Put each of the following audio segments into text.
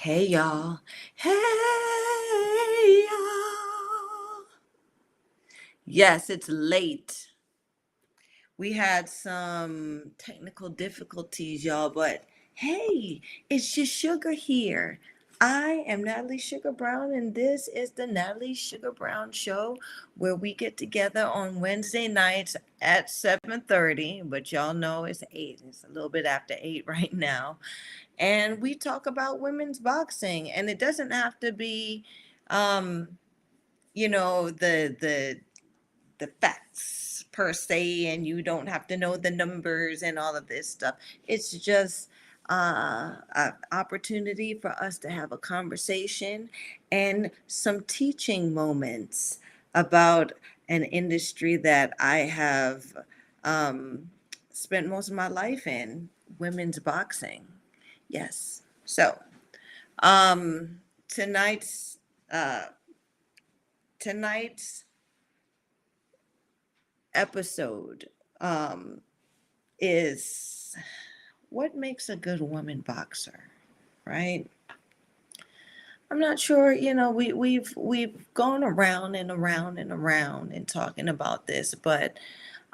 Hey y'all. Hey y'all. Yes, it's late. We had some technical difficulties, y'all, but hey, it's just Sugar here. I am Natalie Sugar Brown, and this is the Natalie Sugar Brown Show, where we get together on Wednesday nights at 7:30. But y'all know it's 8. It's a little bit after 8 right now. And we talk about women's boxing, and it doesn't have to be um the facts per se, and you don't have to know the numbers and all of this stuff. It's just an opportunity for us to have a conversation and some teaching moments about an industry that I have um, spent most of my life in, women's boxing. Yes. So, um, tonight's uh, tonight's episode um, is what makes a good woman boxer, right? I'm not sure. We've gone around and around and around and talking about this, but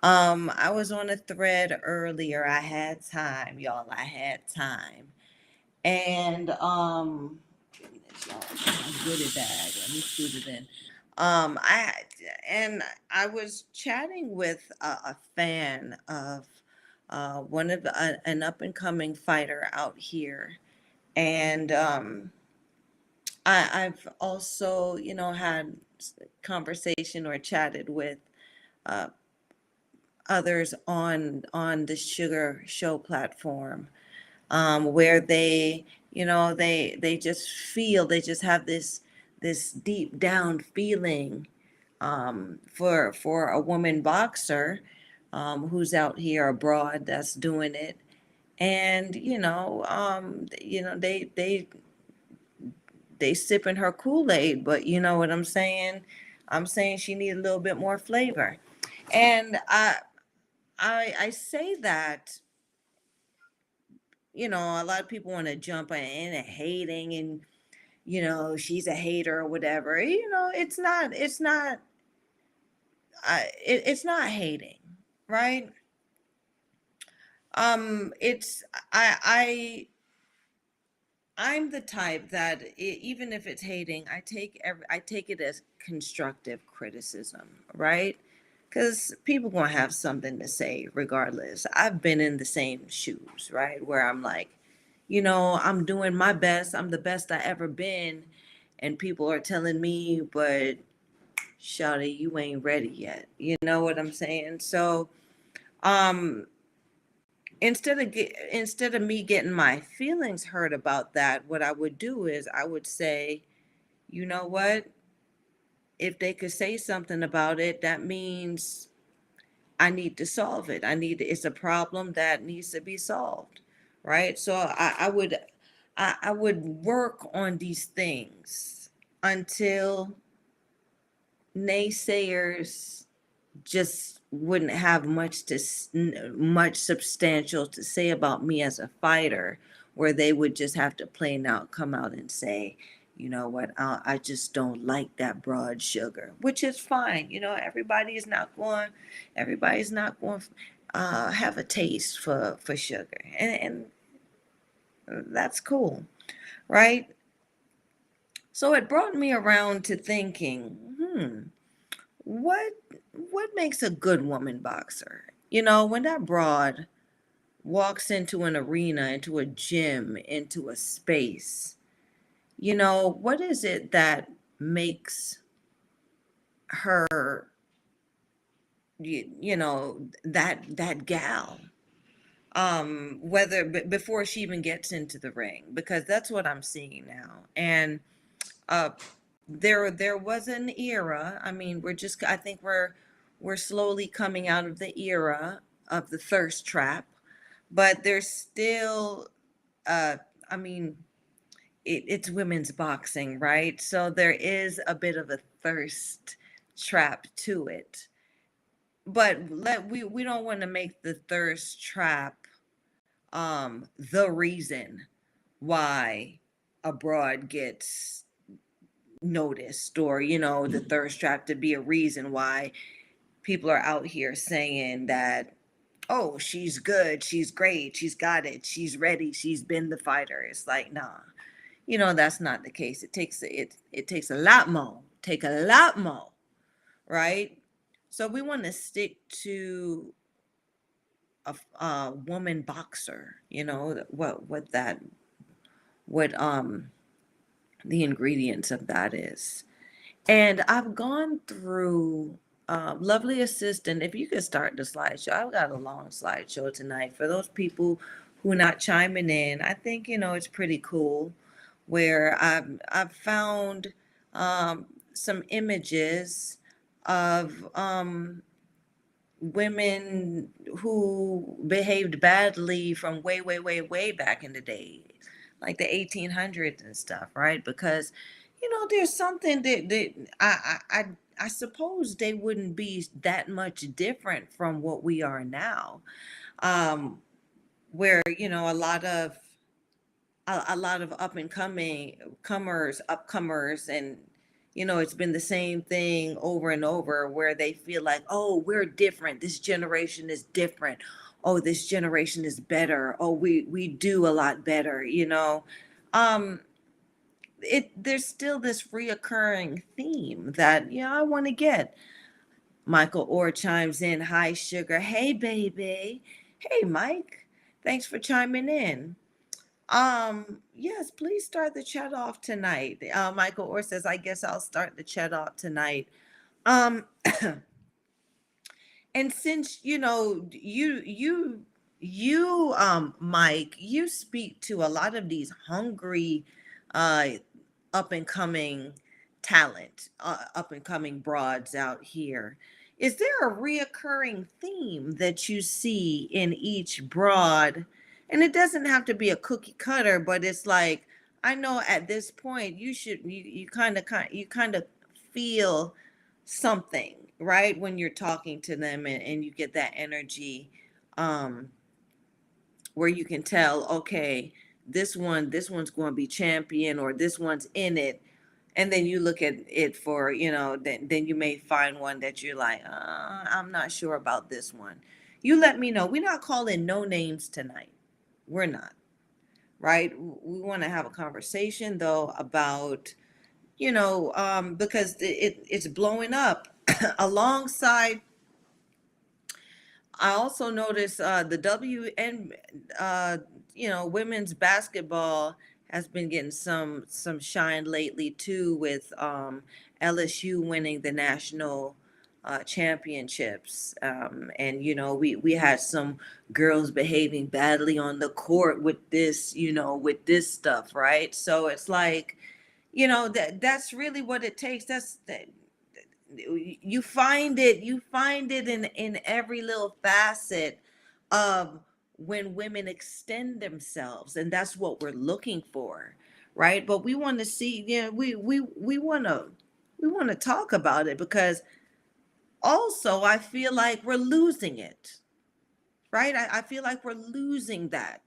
I was on a thread earlier. I had time, y'all. I had time, and y'all, my goodie bag. Let me scoot it in. I and I was chatting with a fan of one of an up and coming fighter out here, and I've also had conversation or chatted with uh, others on the Sugar Show platform, where they just feel, they just have this deep down feeling for a woman boxer who's out here abroad that's doing it, and they sipping her Kool-Aid, but you know what I'm saying. I'm saying she needs a little bit more flavor, and I say that, a lot of people want to jump in and hating, and she's a hater or whatever. It's not hating, right? It's I'm the type that even if it's hating, I take it as constructive criticism, right? Because people gonna have something to say regardless. I've been in the same shoes, right? Where I'm like, I'm doing my best. I'm the best I ever been, and people are telling me, but shawty, you ain't ready yet. You know what I'm saying? So, um, instead of me getting my feelings hurt about that, what I would do is I would say, you know what? If they could say something about it, that means I need to solve it. It's a problem that needs to be solved, right? So I would work on these things until naysayers just wouldn't have much substantial to say about me as a fighter, where they would just have to plain out come out and say, you know what, I just don't like that broad Sugar, which is fine. Everybody's not going have a taste for sugar, and that's cool, right? So it brought me around to thinking, what what makes a good woman boxer? When that broad walks into an arena, into a gym, into a space, what is it that makes her, that gal? Whether before she even gets into the ring, because that's what I'm seeing now. And uh, there was an era. I mean, I think we're slowly coming out of the era of the thirst trap, but there's still, uh, I mean, it's women's boxing, right? So there is a bit of a thirst trap to it. But we don't want to make the thirst trap the reason why a broad gets noticed, or the thirst trap to be a reason why people are out here saying that, oh, she's good, she's great, she's got it, she's ready, she's been the fighter. It's like, nah, that's not the case. It takes a lot more, take a lot more, right? So we want to stick to a woman boxer, what the ingredients of that is. And I've gone through, lovely assistant. If you could start the slideshow, I've got a long slideshow tonight. For those people who are not chiming in, I think it's pretty cool. Where I've found some images of women who behaved badly from way, way, way, way back in the day, like the 1800s and stuff, right? Because there's something that I suppose they wouldn't be that much different from what we are now, um, where a lot of up and upcomers, and it's been the same thing over and over, where they feel like, oh, we're different, this generation is different, oh, this generation is better, oh, we do a lot better. um there's still this reoccurring theme that, I want to get. Michael Orr chimes in, hi sugar, hey baby, hey Mike, thanks for chiming in. Yes, please start the chat off tonight. Michael Orr says, I guess I'll start the chat off tonight. Um, and since Mike, you speak to a lot of these hungry, uh, up and coming talent, up and coming broads out here. Is there a reoccurring theme that you see in each broad? And it doesn't have to be a cookie cutter, but it's like, I know at this point you kind of feel something, right, when you're talking to them, and you get that energy, um where you can tell, okay, this one's going to be champion, or this one's in it. And then you look at it for, then you may find one that you're like, I'm not sure about this one. You let me know. We're not calling no names tonight. We're not, right? We want to have a conversation though about, because it's blowing up alongside. I also noticed the WN, women's basketball has been getting some shine lately too, with LSU winning the national championships, and we had some girls behaving badly on the court with this stuff, right? So it's like, that's really what it takes. You find it in every little facet of when women extend themselves, and that's what we're looking for, right? But we want to see, we want to talk about it, because also I feel like we're losing it, right? I feel like we're losing that,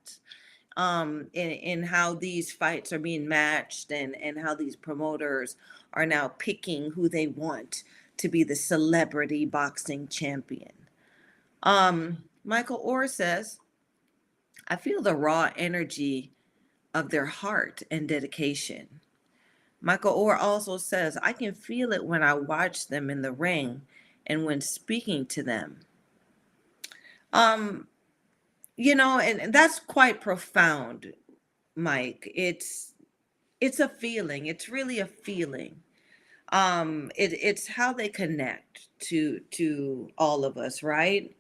in how these fights are being matched, and how these promoters are now picking who they want to be the celebrity boxing champion. Michael Orr says, I feel the raw energy of their heart and dedication. Michael Orr also says, I can feel it when I watch them in the ring and when speaking to them. Um, and that's quite profound, Mike. It's a feeling. It's really a feeling. It's how they connect to all of us, right?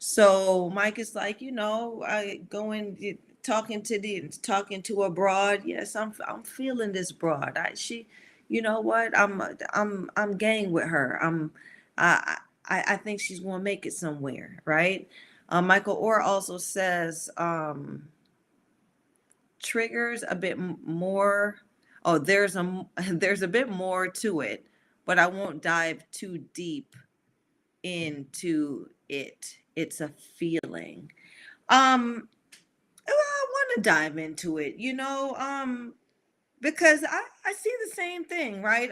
So Mike is like, I going talking to a broad. Yes, I'm feeling this broad. She, you know what? I'm gang with her. I think she's going to make it somewhere, right? Michael Orr also says, triggers a bit more. Oh, there's a bit more to it, but I won't dive too deep into it. It's a feeling. I want to dive into it. because I see the same thing, right?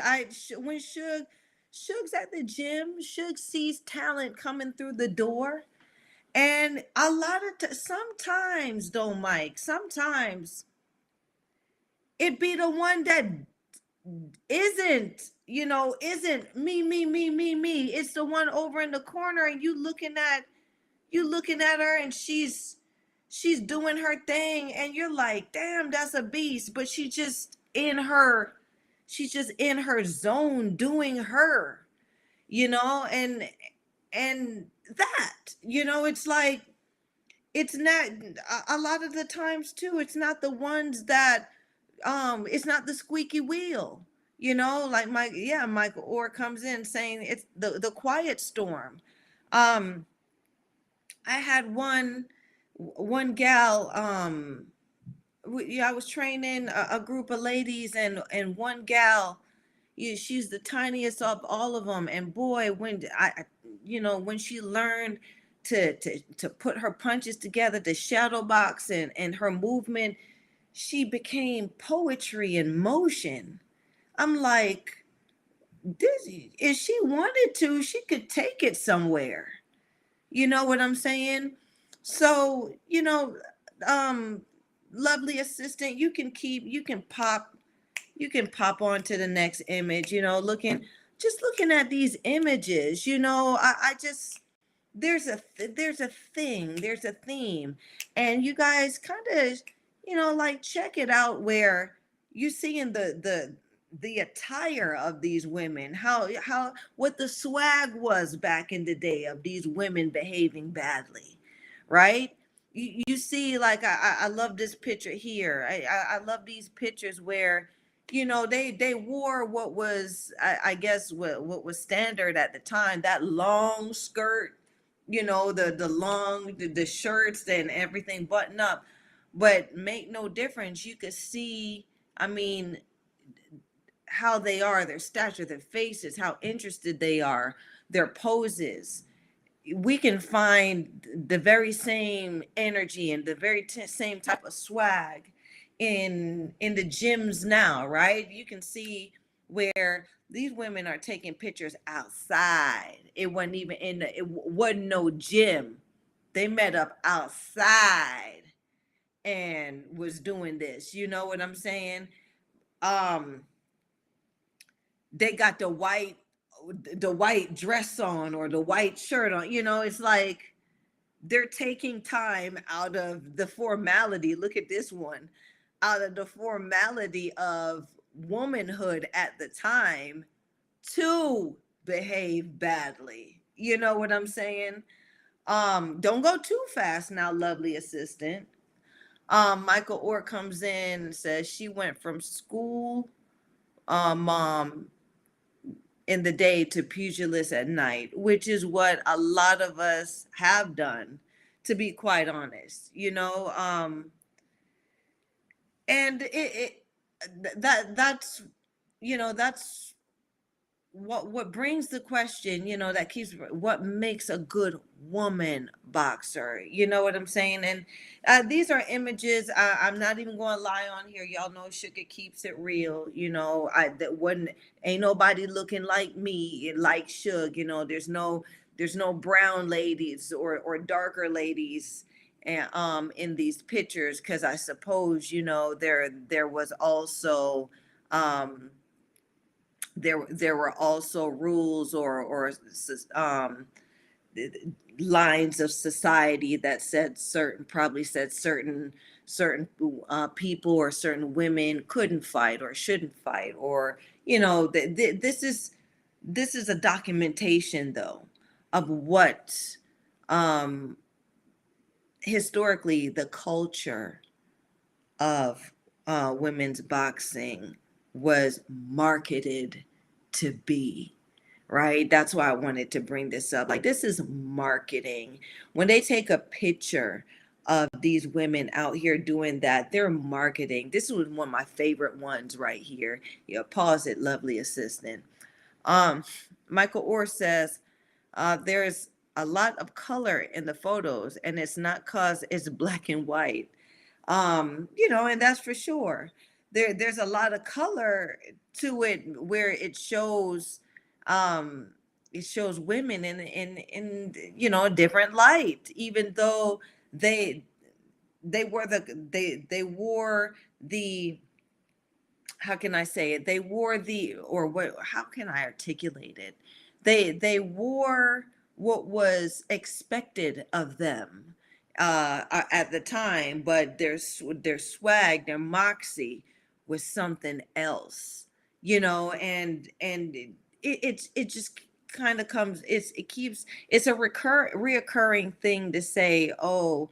When Suge's at the gym, Suge sees talent coming through the door, and a lot of sometimes though, Mike, sometimes it be the one that isn't me. It's the one over in the corner, and you looking at her, and she's doing her thing, and you're like, damn, that's a beast. But she's just in her zone doing her, and it's like, it's not a lot of the times too, it's not the ones that it's not the squeaky wheel, like Michael Orr comes in saying it's the quiet storm. um I had one gal, yeah, I was training a group of ladies, and one gal, yeah, she's the tiniest of all of them. And boy, when she learned to put her punches together, to shadow box, and her movement, she became poetry in motion. I'm like, this, if she wanted to, she could take it somewhere. You know what I'm saying? So, um, lovely assistant, you can pop on to the next image, looking at these images, I just, there's a theme, and you guys kind of, like, check it out, where you seeing the attire of these women, how what the swag was back in the day of these women behaving badly, right? You see, like, I love this picture here. I love these pictures where, they wore what was, I guess, what was standard at the time, that long skirt, the shirts and everything button up, but make no difference. You could see, I mean, how they are, their stature, their faces, how interested they are, their poses. We can find the very same energy and the very same type of swag in the gyms now, right? You can see where these women are taking pictures outside. It wasn't no gym. They met up outside and was doing this. You know what I'm saying? Um, they got the white dress on, or the white shirt on. It's like they're taking time out of the formality. Look at this one. Out of the formality of womanhood at the time, to behave badly. You know what I'm saying? Don't go too fast now, lovely assistant. Michael Orr comes in and says she went from school, mom, in the day, to pugilist at night, which is what a lot of us have done, to be quite honest. And that's what brings the question, that keeps, what makes a good woman boxer. You know what I'm saying? And these are images. I'm not even going to lie on here. Y'all know Sugar keeps it real. That wasn't ain't nobody looking like me, like Sugar. There's no brown ladies or darker ladies, and in these pictures, because I suppose, there was also, there were also rules, or um lines of society that said certain people or certain women couldn't fight or shouldn't fight, or this is a documentation, though, of what, um historically, the culture of women's boxing was marketed to be, right? That's why I wanted to bring this up. Like, this is marketing. When they take a picture of these women out here doing that, they're marketing. This was one of my favorite ones right here. Pause it, lovely assistant. Um, Michael Orr says, there's a lot of color in the photos, and it's not cause it's black and white. And that's for sure. there's a lot of color to it, where um it shows women in a different light, even though they they wore the, how can I say it? They wore the, or what, how can I articulate it? They wore what was expected of them at the time, but their swag, their moxie was something else, and it just kind of comes, it keeps, it's a reoccurring thing to say, oh,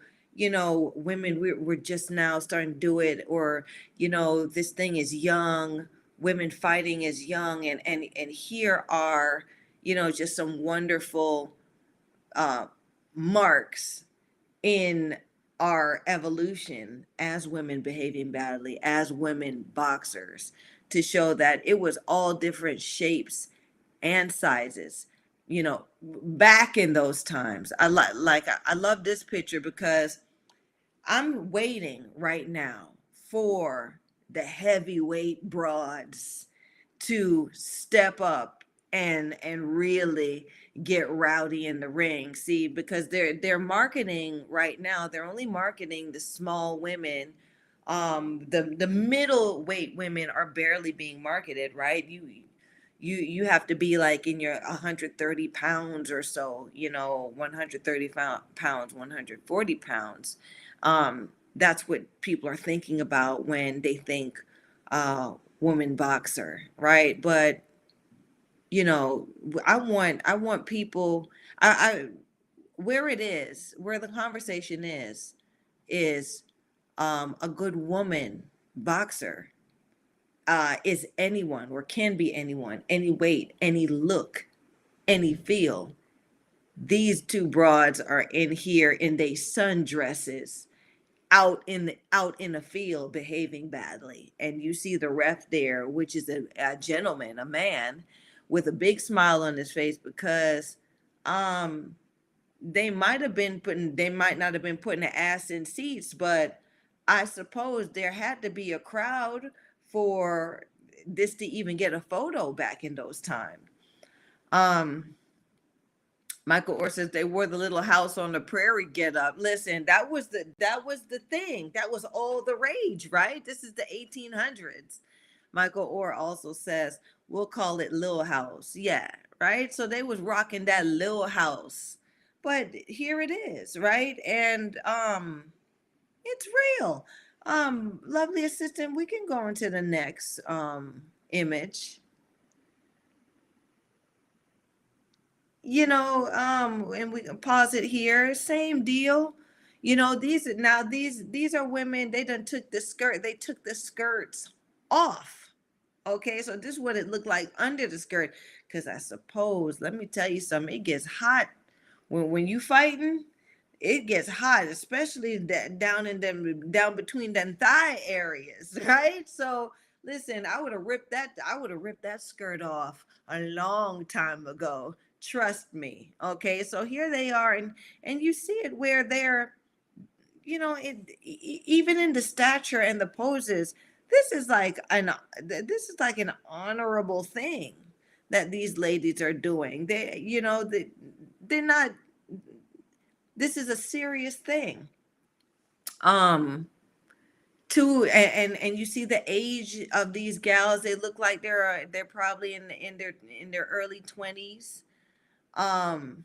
women, we're just now starting to do it, or this thing is young, women fighting is young, and here are, just some wonderful uh marks in our evolution as women behaving badly, as women boxers, to show that it was all different shapes and sizes, back in those times. I love this picture because I'm waiting right now for the heavyweight broads to step up and really get rowdy in the ring. See, because they're marketing right now, they're only marketing the small women. The middleweight women are barely being marketed, right? You have to be like in your 130 pounds or so, 130 pounds, 140 pounds. That's what people are thinking about when they think woman boxer, right? But you know, I want people, I where it is, where the conversation is a good woman boxer is anyone, or can be anyone, any weight, any look, any feel. These two broads are in here in their sundresses, out in a field behaving badly, and you see the ref there, which is a gentleman, a man with a big smile on his face, because um they might not have been putting an ass in seats, but I suppose there had to be a crowd for this to even get a photo back in those times. um Michael Orr says they wore the little house on the prairie get up. Listen, that was the thing. That was all the rage, right? This is the 1800s. Michael Orr also says we'll call it Lil House. Yeah, right? So they was rocking that Lil House. But here it is, right? And it's real. Lovely assistant, we can go into the next image. And we can pause it here, same deal. These are women, they took the skirts off. Okay, so this is what it looked like under the skirt, because I suppose, let me tell you something, it gets hot when you fighting. It gets hot, especially that down between them thigh areas, right? So listen, I would have ripped that skirt off a long time ago. Trust me. Okay, so here they are, and you see it where they're, even in the stature and the poses, this is like an honorable thing that these ladies are doing. They're not. This is a serious thing. Um, and you see the age of these gals. They look like they're probably in their early 20s. Um,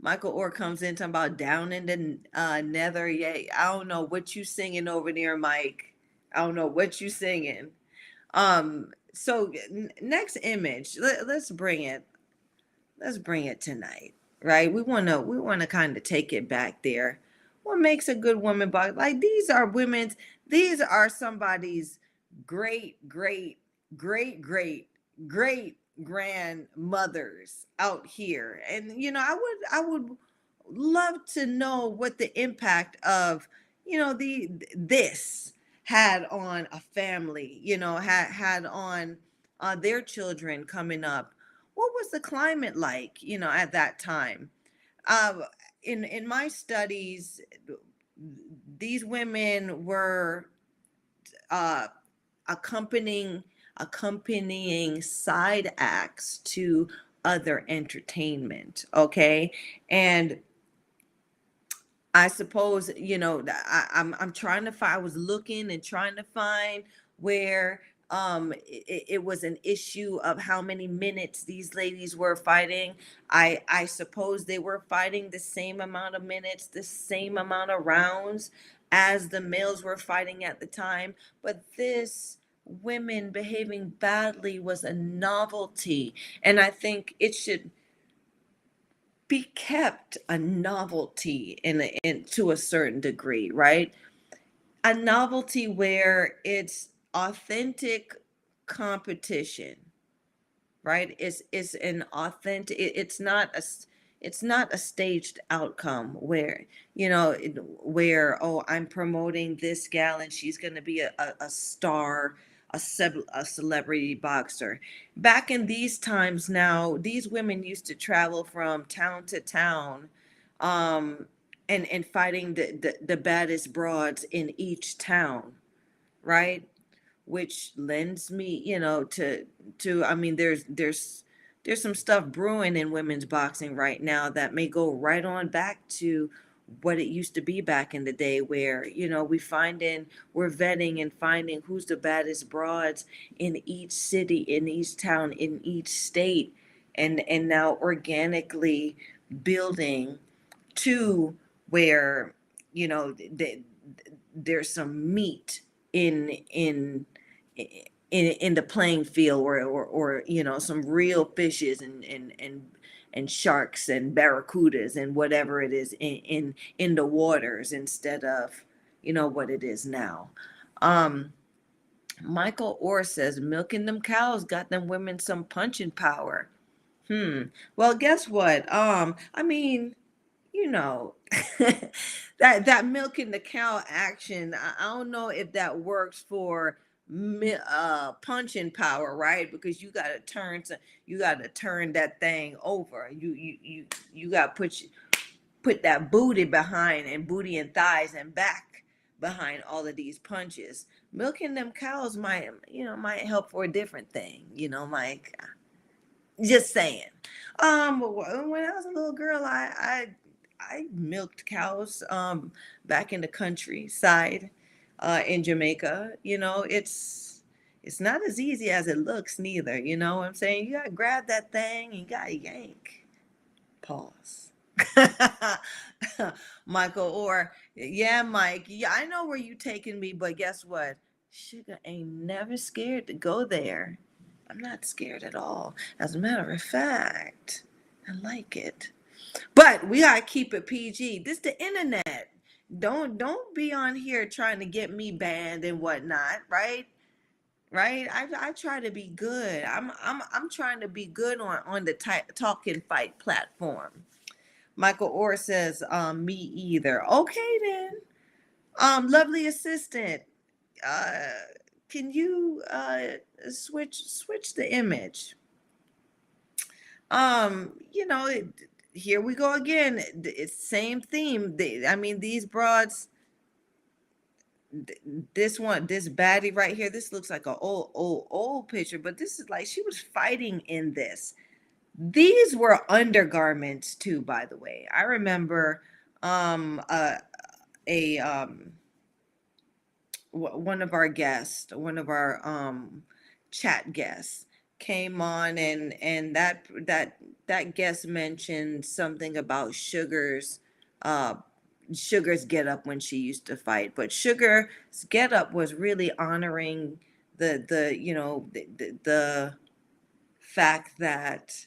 Michael Orr comes in talking about down in the nether. Yeah, I don't know what you singing over there, Mike. I don't know what you singing. So next image. Let's bring it. Let's bring it tonight, right? We wanna kind of take it back there. What makes a good woman box? Like, these are women's. These are somebody's great, great, great, great, great grandmothers out here, and I would love to know what the impact of the this had on a family. Had on their children coming up. What was the climate like, at that time? Um, in my studies, these women were uh, accompanying accompanying side acts to other entertainment. Okay, and I suppose, I'm trying to find. I was looking and trying to find where it was an issue of how many minutes these ladies were fighting. I suppose they were fighting the same amount of minutes, the same amount of rounds as the males were fighting at the time. But this women behaving badly was a novelty, and I think it should be kept a novelty in to a certain degree, right? A novelty where it's authentic competition, right? It's an authentic. It's not a staged outcome where where, oh, I'm promoting this gal and she's going to be a star, a celebrity boxer. Back in these times, now these women used to travel from town to town, um, and fighting the baddest broads in each town, right? Which lends me, I mean, there's some stuff brewing in women's boxing right now that may go right on back to what it used to be back in the day, where we're vetting and finding who's the baddest broads in each city, in each town, in each state, and now organically building to where there's some meat in in in the playing field, or some real fishes and sharks and barracudas and whatever it is in the waters, instead of what it is now. um Michael Orr says milking them cows got them women some punching power. Well, guess what? I mean, you know that milking the cow action, I don't know if that works for punching power, right? Because you got to turn that thing over. You got to put that booty behind, and booty and thighs and back behind all of these punches. Milking them cows might help for a different thing, like, just saying. When I was a little girl, I milked cows back in the countryside in Jamaica. It's not as easy as it looks, neither. You know what I'm saying? You gotta grab that thing, you gotta yank. Pause. Michael, or yeah, Mike. Yeah, I know where you taking me, but guess what? Sugar ain't never scared to go there. I'm not scared at all. As a matter of fact, I like it. But we gotta keep it PG. This the internet. Don't be on here trying to get me banned and whatnot, right? Right? I try to be good. I'm trying to be good on the Talkin Fight platform. Michael Orr says, me either. Okay then. Lovely assistant. Uh, can you switch the image? Here we go again. It's same theme. I mean, these broads. This baddie right here. This looks like an old picture, but this is like she was fighting in this. These were undergarments too, by the way. I remember a one of our guests, one of our chat guests came on, and that guest mentioned something about uh Sugar's get up when she used to fight. But Sugar's get up was really honoring the fact that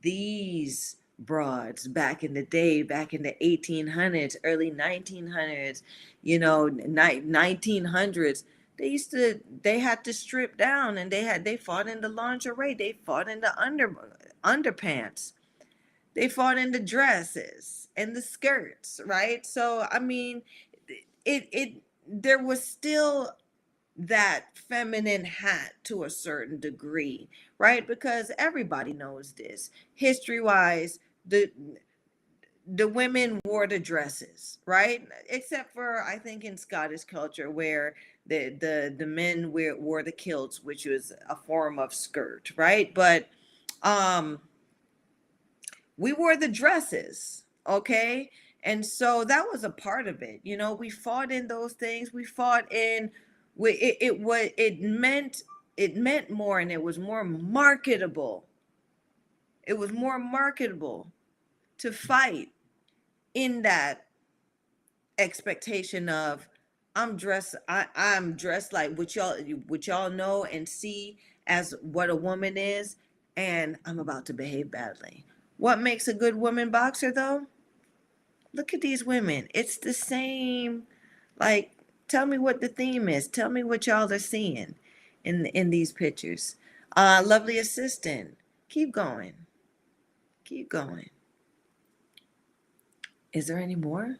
these broads back in the day, back in the 1800s, early 1900s, 1900s, they had to strip down, and they fought in the lingerie, they fought in the underpants, they fought in the dresses and the skirts, right? So I mean, it there was still that feminine hat to a certain degree, right? Because everybody knows this. History wise, the women wore the dresses, right? Except for, I think, in Scottish culture, where The men wore the kilts, which was a form of skirt, right? But um we wore the dresses, okay? And so that was a part of it. You know, we fought in those things. We fought in it meant more, and it was more marketable. It was more marketable to fight in that expectation of I'm dressed like what y'all know and see as what a woman is, and I'm about to behave badly. What makes a good woman boxer though? Look at these women. It's the same. Like, tell me what the theme is. Tell me what y'all are seeing in these pictures. Lovely assistant. Keep going. Keep going. Is there any more?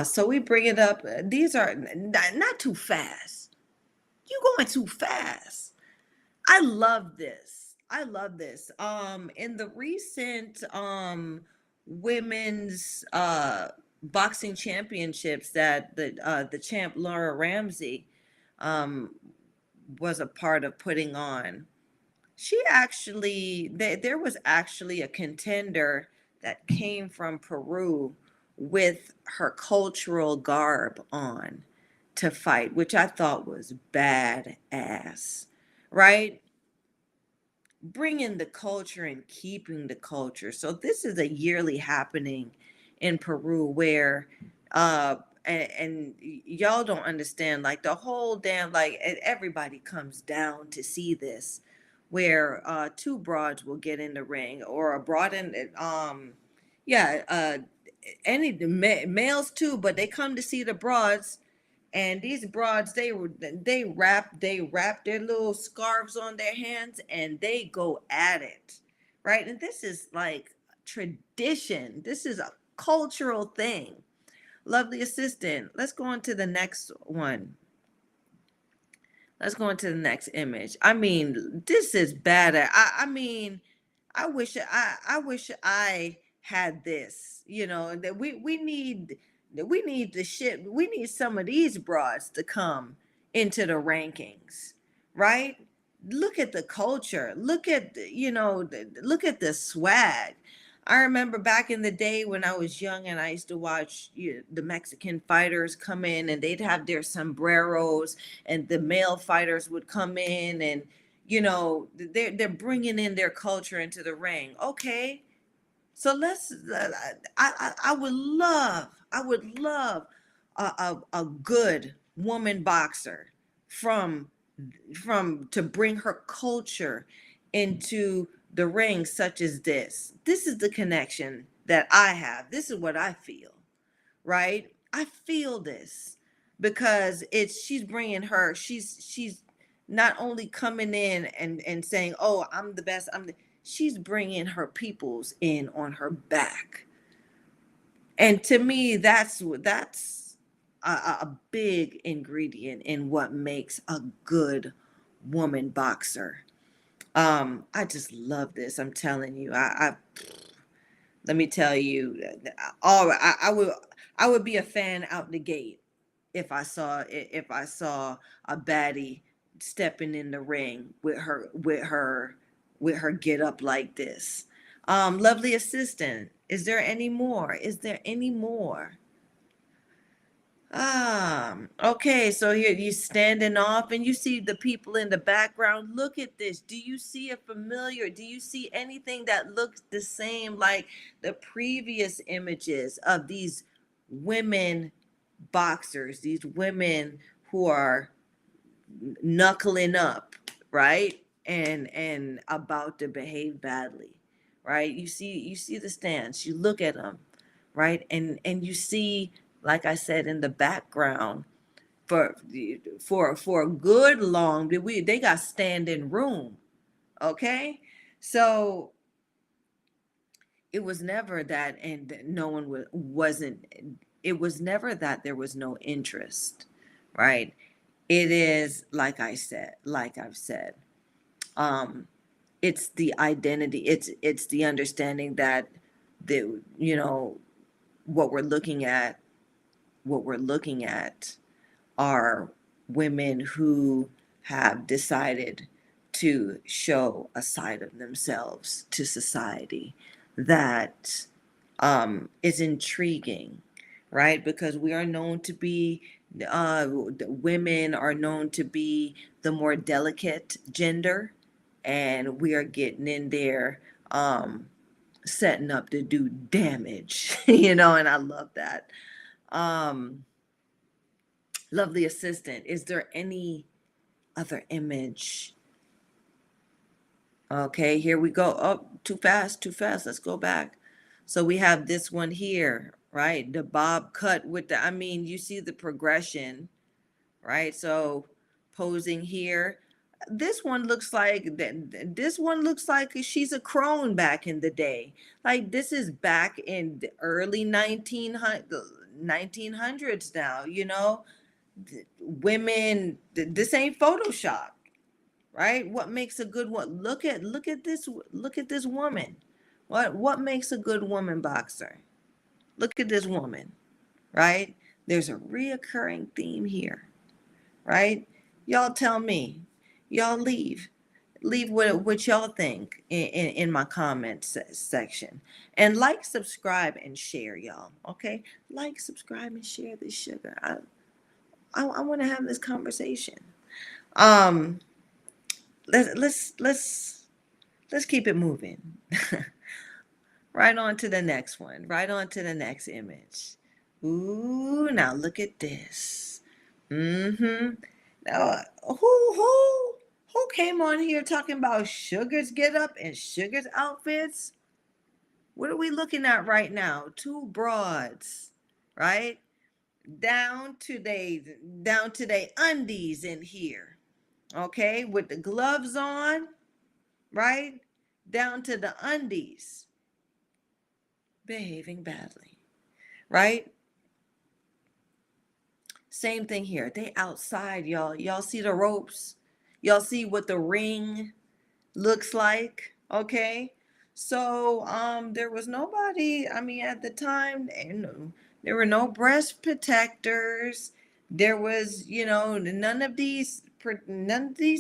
So we bring it up. These are not too fast. You going too fast. I love this. I love this. In the recent women's boxing championships that the champ Laura Ramsey um was a part of putting on, she actually there was actually a contender that came from Peru with her cultural garb on to fight, which I thought was badass, right? Bringing the culture and keeping the culture. So this is a yearly happening in Peru where and y'all don't understand, like the whole damn, like everybody comes down to see this, where two broads will get in the ring, or a broad in yeah any males too, but they come to see the broads. And these broads, they wrap their little scarves on their hands and they go at it, right? And this is like tradition. This is a cultural thing. Lovely assistant. Let's go on to the next one. Let's go into the next image. I mean, this is bad. I mean, I wish I had this. You know, that we need the shit. We need some of these broads to come into the rankings, right? Look at the culture. Look at look at the swag. I remember back in the day when I was young and I used to watch the Mexican fighters come in and they'd have their sombreros, and the male fighters would come in, and they're bringing in their culture into the ring. Okay, so let's. I would love a good woman boxer from to bring her culture into the ring, such as this. This is the connection that I have. This is what I feel, right? I feel this because she's bringing her. She's not only coming in and saying, "Oh, I'm the best." She's bringing her peoples in on her back, and to me, that's a big ingredient in what makes a good woman boxer. I just love this. I'm telling you. I let me tell you. All I would be a fan out the gate if I saw a baddie stepping in the ring with her get up like this. Lovely assistant. Is there any more? Is there any more? Okay, so here you standing off and you see the people in the background. Look at this. Do you see a familiar? Do you see anything that looks the same like the previous images of these women boxers, these women who are knuckling up, right? And about to behave badly, right? You see the stance. You look at them, right? And you see, like I said, in the background, for for a good long, they got standing room, okay? So it was never that, and no one wasn't. It was never that there was no interest, right? It is like I've said, um, it's the identity. It's the understanding that the what we're looking at, what we're looking at are women who have decided to show a side of themselves to society that is intriguing, right? Because we are known to be, women are known to be the more delicate gender, and we are getting in there, setting up to do damage, and I love that. Um, Lovely assistant, is there any other image? Okay, here we go. Oh, too fast, too fast. Let's go back. So we have this one here, right? The bob cut with the, I mean, you see the progression, right? So posing here. This one looks like this one looks like she's a crone back in the day. Like this is back in the early 1900s now, women, this ain't Photoshop, right? What makes a good one? Look at this woman. What makes a good woman boxer? Look at this woman, right? There's a reoccurring theme here, right? Y'all tell me. Y'all leave what y'all think in my comments section, and like, subscribe, and share, y'all. Okay, like, subscribe, and share this sugar. I want to have this conversation. um let's keep it moving. Right on to the next one. Right on to the next image. Ooh, now look at this. Mm-hmm. Now, who came on here talking about Sugar's get up and Sugar's outfits? What are we looking at right now? Two broads, right? Down to they undies in here. Okay, with the gloves on, right? Down to the undies, behaving badly, right? Same thing here. They outside, y'all. Y'all see the ropes? Y'all see what the ring looks like? Okay. So there was nobody, I mean, at the time, and there were no breast protectors. There was, none of these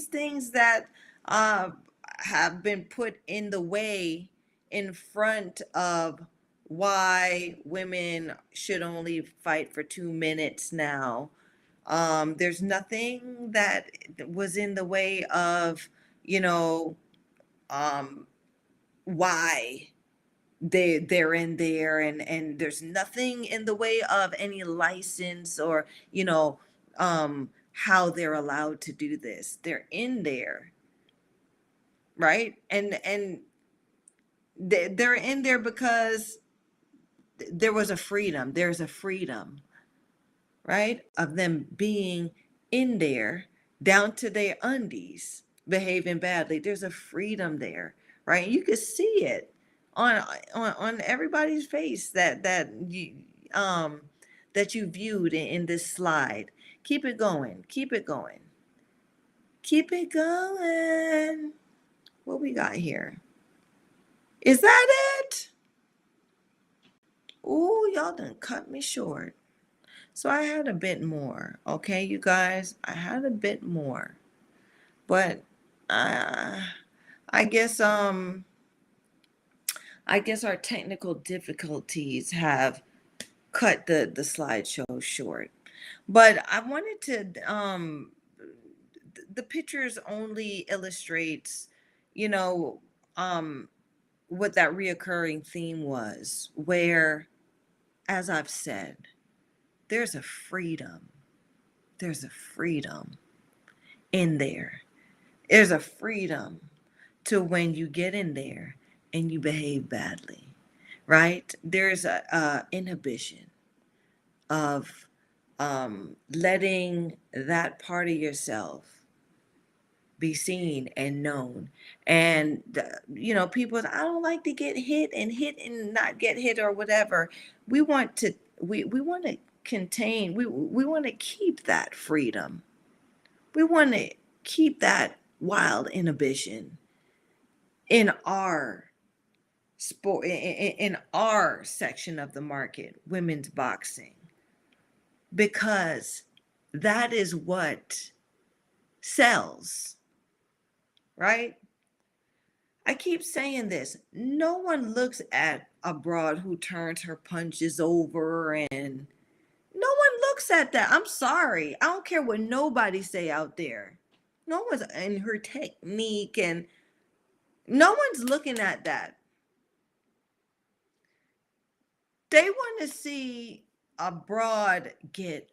things that uh have been put in the way in front of why women should only fight for 2 minutes now. There's nothing that was in the way of, you know, um, why they're in there, and there's nothing in the way of any license or, how they're allowed to do this. They're in there, right? And they're in there because there was a freedom. There's a freedom, right, of them being in there down to their undies, behaving badly. There's a freedom there, right? You could see it on everybody's face um that you viewed in this slide. Keep it going. Keep it going. Keep it going. What we got here? Is that it? Ooh, y'all done cut me short. So I had a bit more, okay, you guys. I had a bit more, but uh, I guess our technical difficulties have cut the slideshow short. But I wanted to the pictures only illustrates, you know, um what that reoccurring theme was, where, as I've said, there's a freedom. There's a freedom in there. There's a freedom to when you get in there and you behave badly, right? There's a inhibition of letting that part of yourself be seen and known. And people, I don't like to get hit and not get hit or whatever. We want to we want to contain, we want to keep that freedom. We want to keep that wild inhibition in our sport, in our section of the market, women's boxing, because that is what sells, right? I keep saying this. No one looks at a broad who turns her punches over, and no one looks at that. I'm sorry. I don't care what nobody say out there. No one's in her technique, and no one's looking at that. They want to see a broad get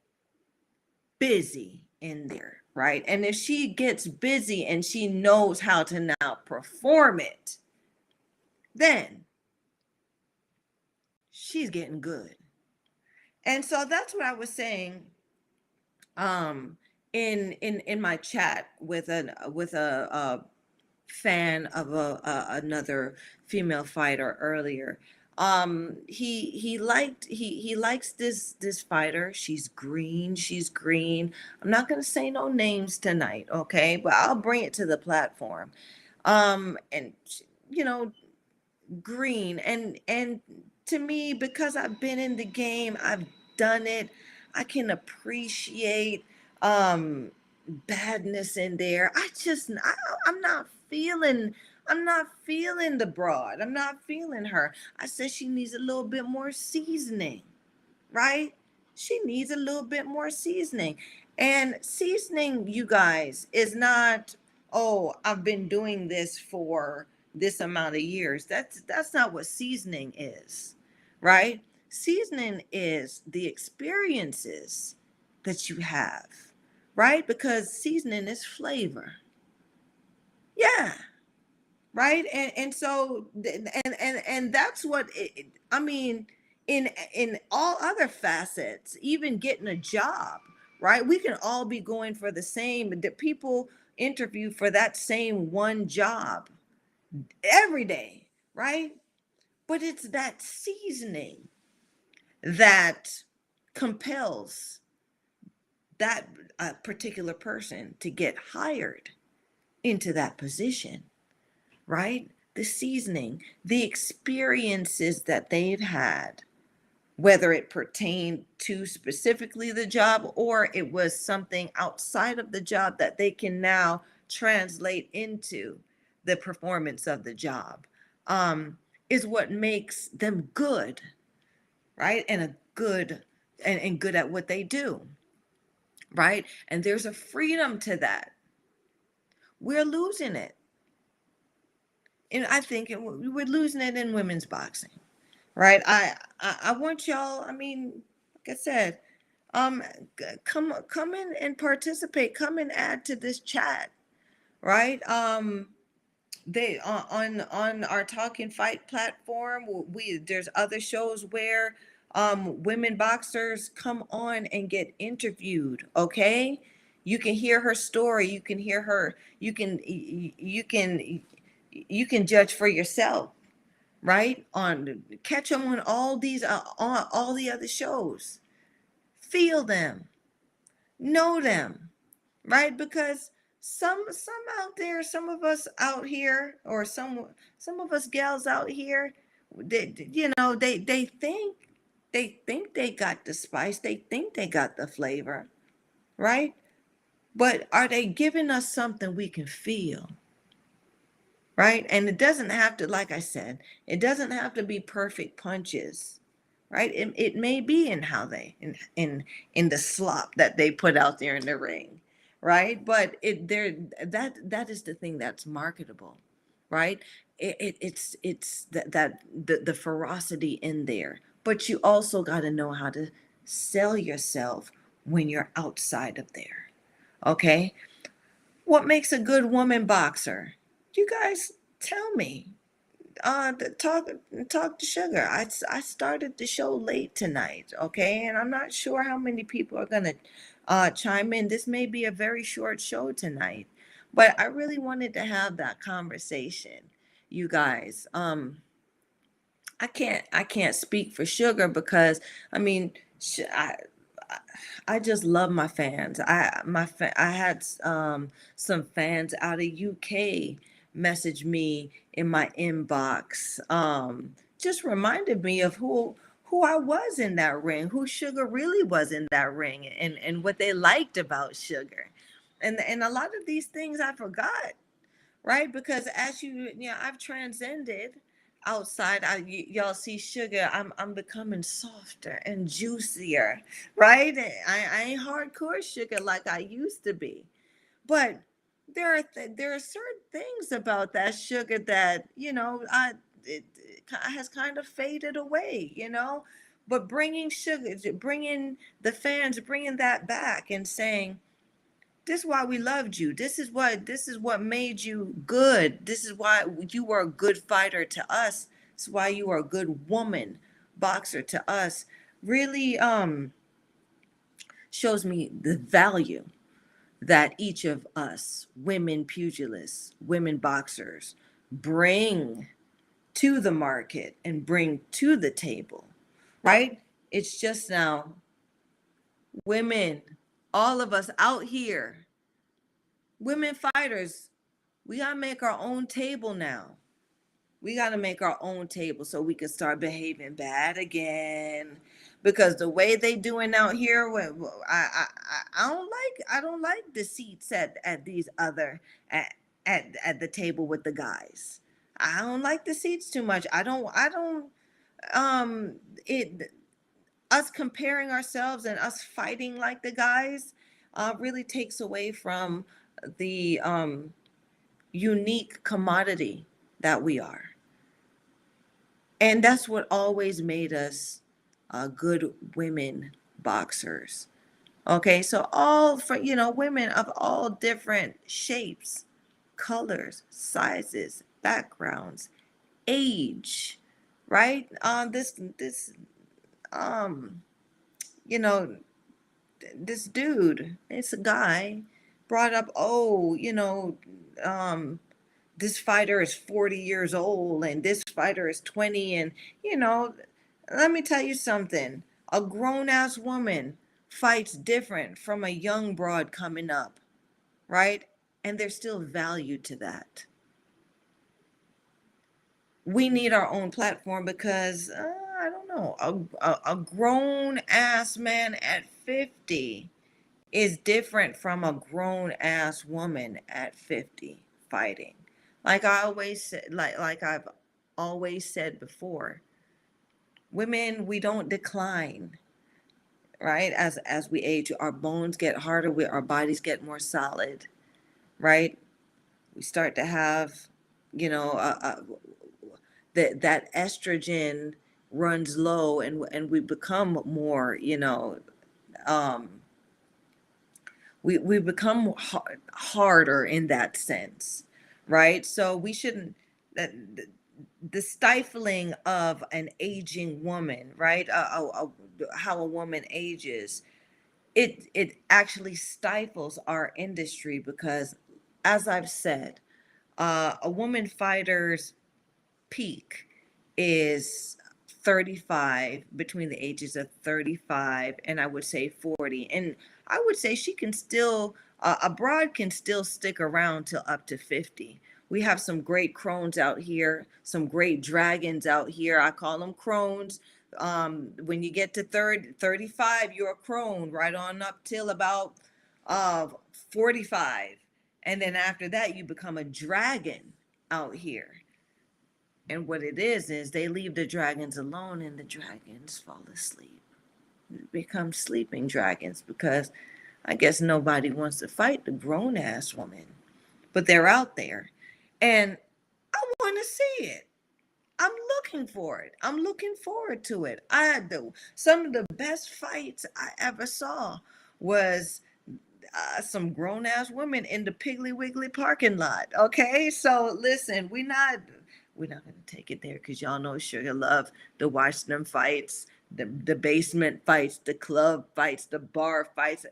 busy in there, right? And if she gets busy and she knows how to now perform it, then she's getting good. And so that's what I was saying um in my chat with a fan of another female fighter earlier. He likes this fighter. She's green. I'm not going to say no names tonight, okay, but I'll bring it to the platform. And you know, green, and to me, because I've been in the game, I've done it, I can appreciate um badness in there. I'm not feeling, the broad. I'm not feeling her. I said she needs a little bit more seasoning, right? She needs a little bit more seasoning. And seasoning, you guys, is not, oh, I've been doing this for this amount of years. That's not what seasoning is, right? Seasoning is the experiences that you have, right? Because seasoning is flavor. Yeah, right. And so and that's what I mean, in all other facets, even getting a job, right? We can all be going for the same, the people interview for that same one job every day, right? But it's that seasoning that compels that particular person to get hired into that position, right? The seasoning, the experiences that they've had, whether it pertained to specifically the job or it was something outside of the job that they can now translate into the performance of the job, is what makes them good, right? And a good and good at what they do, right? And there's a freedom to that. We're losing it. And I think we're losing it in women's boxing, right? I want y'all. I mean, like I said, um, come in and participate. Come and add to this chat, right? They on our Talkin Fight platform. We There's other shows where women boxers come on and get interviewed. Okay, you can hear her story. You can hear her. You can judge for yourself, right? On Catch them on all these on all the other shows. Feel them, know them, right? Because some out there, some of us out here, or some of us gals out here, they think they got the spice, they think they got the flavor, right? But are they giving us something we can feel? Right? And it doesn't have to, like I said, it doesn't have to be perfect punches, right? It may be in how they in the slop that they put out there in the ring, right? But that is the thing that's marketable, right? It's the ferocity in there, but you also got to know how to sell yourself when you're outside of there. Okay, what makes a good woman boxer? You guys tell me. Talk to Sugar. I started the show late tonight, okay, and I'm not sure how many people are gonna chime in. This may be a very short show tonight, but I really wanted to have that conversation, you guys. I can't speak for Sugar because I mean, I I just love my fans. I had some fans out of UK message me in my inbox. Just reminded me of who I was in that ring, who Sugar really was in that ring, and what they liked about Sugar. And a lot of these things I forgot, right? Because as I've transcended outside. Y'all see Sugar. I'm becoming softer and juicier, right? I ain't hardcore Sugar like I used to be, but there are certain things about that Sugar that it has kind of faded away, But bringing Sugar, bringing the fans, bringing that back, and saying, this is why we loved you. This is what made you good. This is why you were a good fighter to us. This is why you are a good woman boxer to us. Really shows me the value that each of us, women pugilists, women boxers, bring to the market and bring to the table, right? It's just now women, all of us out here, women fighters, we got to make our own table now. We got to make our own table so we can start behaving bad again. Because the way they doing out here, I don't like the seats at these other at the table with the guys. I don't like the seats too much. I don't it us comparing ourselves and us fighting like the guys really takes away from the unique commodity that we are. And that's what always made us good women boxers. Okay, so all for women of all different shapes, colors, sizes, backgrounds, age, right? This um you know this dude, it's a guy, brought up, um this fighter is 40 years old and this fighter is 20. And you know let me tell you something, a grown ass woman fights different from a young broad coming up, right? And there's still value to that. We need our own platform because I don't know, a grown ass man at 50 is different from a grown ass woman at 50 fighting. Like I always said, like I've always said before, women, we don't decline, right? As we age, our bones get harder, our bodies get more solid, right? We start to have, you know, that estrogen runs low, and we become more, um we become harder in that sense, right? So we shouldn't, that the stifling of an aging woman, right? How a woman ages, it actually stifles our industry because, as I've said, a woman fighter's peak is 35, between the ages of 35 and I would say 40. And I would say she can still, a broad can still stick around till up to 50. We have some great crones out here, some great dragons out here. I call them crones. When you get to 35, you're a crone right on up till about uh, 45. And then after that, you become a dragon out here. And what it is they leave the dragons alone and the dragons fall asleep. Become sleeping dragons because I guess nobody wants to fight the grown ass woman. But they're out there. And I want to see it. I'm looking for it. I'm looking forward to it. I do. Some of the best fights I ever saw was some grown ass women in the Piggly Wiggly parking lot. Okay, so listen, we're not gonna take it there because y'all know Sugar love to watch them fights, the basement fights, the club fights, the bar fights.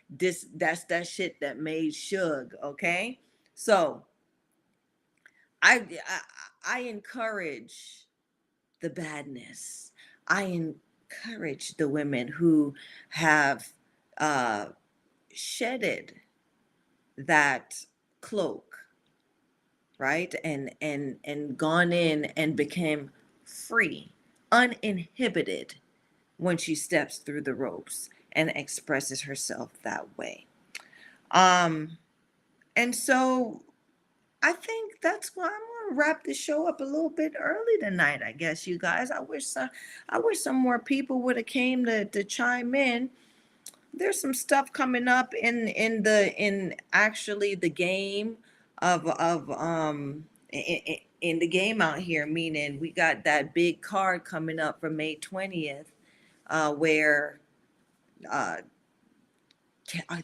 That's that shit that made Sugar. Okay, so I I, I encourage the badness. I encourage the women who have uh, shedded that cloak, right? And gone in and became free uninhibited when she steps through the ropes and expresses herself that way. Um, and so I think that's why I'm gonna wrap the show up a little bit early tonight. I guess you guys. I wish some more people would have came to chime in. There's some stuff coming up in actually the game of in the game out here. Meaning we got that big card coming up for May 20th, where uh,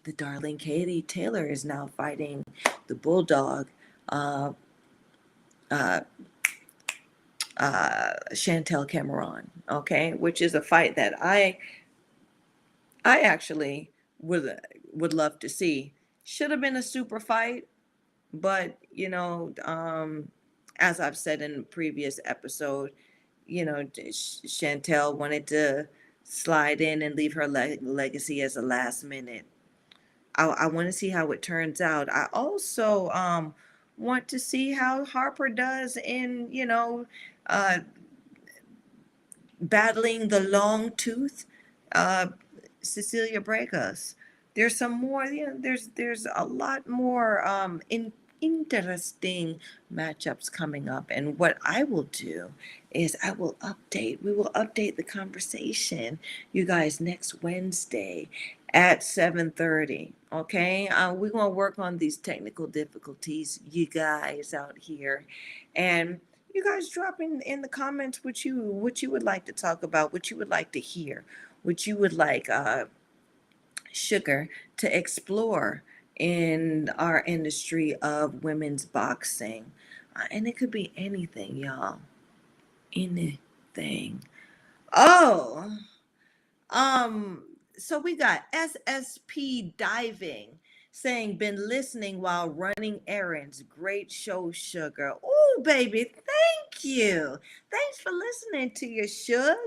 the darling Katie Taylor is now fighting the Bulldog. Uh, uh, Chantel Cameron, okay, which is a fight that I actually would love to see. Should have been a super fight, but as I've said in a previous episode, Chantel wanted to slide in and leave her legacy as a last minute. I want to see how it turns out. I also want to see how Harper does in uh, battling the long tooth, uh, Cecilia Bregas. There's some more. There's a lot more interesting matchups coming up. And what I will do is I will update. We will update the conversation, you guys, next Wednesday at 7:30. Okay, we're gonna work on these technical difficulties, you guys out here, and you guys drop in the comments what you would like to talk about, what you would like to hear, what you would like Sugar to explore in our industry of women's boxing. And it could be anything, y'all. Anything. Oh, um, so we got SSP Diving saying, been listening while running errands. Great show, Sugar. Oh, baby, thank you. Thanks for listening to your Shug.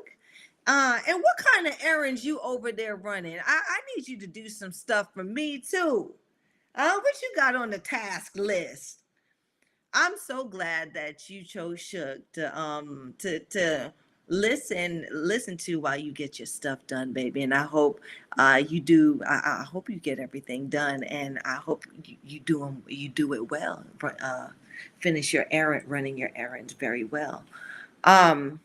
And what kind of errands you over there running? I need you to do some stuff for me too. What you got on the task list? I'm so glad that you chose Shook to listen to while you get your stuff done, baby. And I hope you do. I hope you get everything done, and I hope you do it well. Finish your errand, running your errands very well. Um,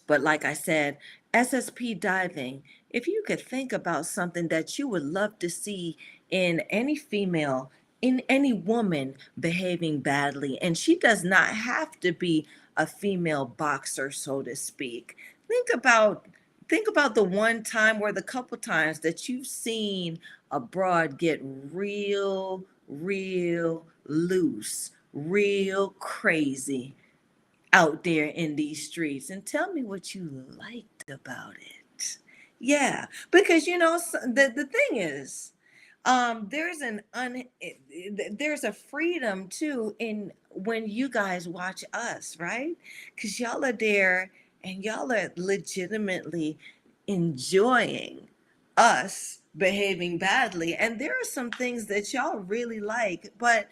but like I said, SSP diving, if you could think about something that you would love to see in any female, in any woman behaving badly, and she does not have to be a female boxer, so to speak. Think about think about the one time or the couple times that you've seen a broad get real loose, real crazy out there in these streets, and tell me what you liked about it. Yeah, because the thing is, there's a freedom too in when you guys watch us, right? Because y'all are there and y'all are legitimately enjoying us behaving badly, and there are some things that y'all really like, but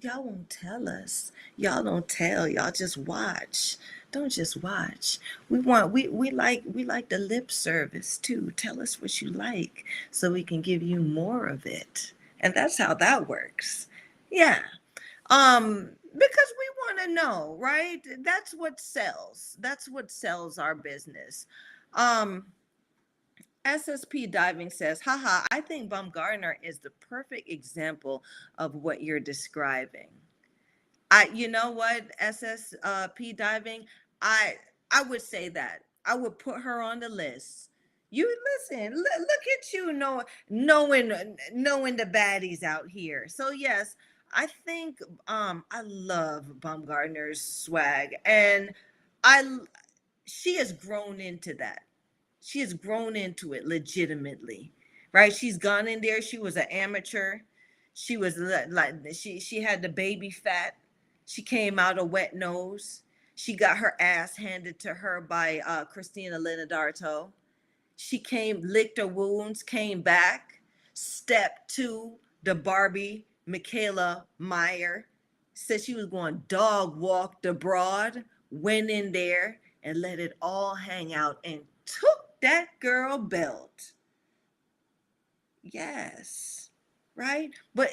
y'all won't tell us. Y'all don't tell. Y'all just watch. Don't just watch. We like the lip service too. Tell us what you like so we can give you more of it. And that's how that works. Yeah. Because we want to know, right? That's what sells. That's what sells our business. Um SSP Diving says, haha, I think Baumgartner is the perfect example of what you're describing. You know what, SSP Diving, I I would say that I would put her on the list. You listen, look at you knowing the baddies out here. So yes, I think I love Baumgartner's swag, and I she has grown into that. She has grown into it legitimately, right? She's gone in there. She was an amateur. She was like she had the baby fat. She came out a wet nose. She got her ass handed to her by Christina Leonardo. She came, licked her wounds, came back, stepped to the Barbie Michaela Meyer, said she was going dog walk abroad, went in there, and let it all hang out and took that girl belt. Yes. Right? But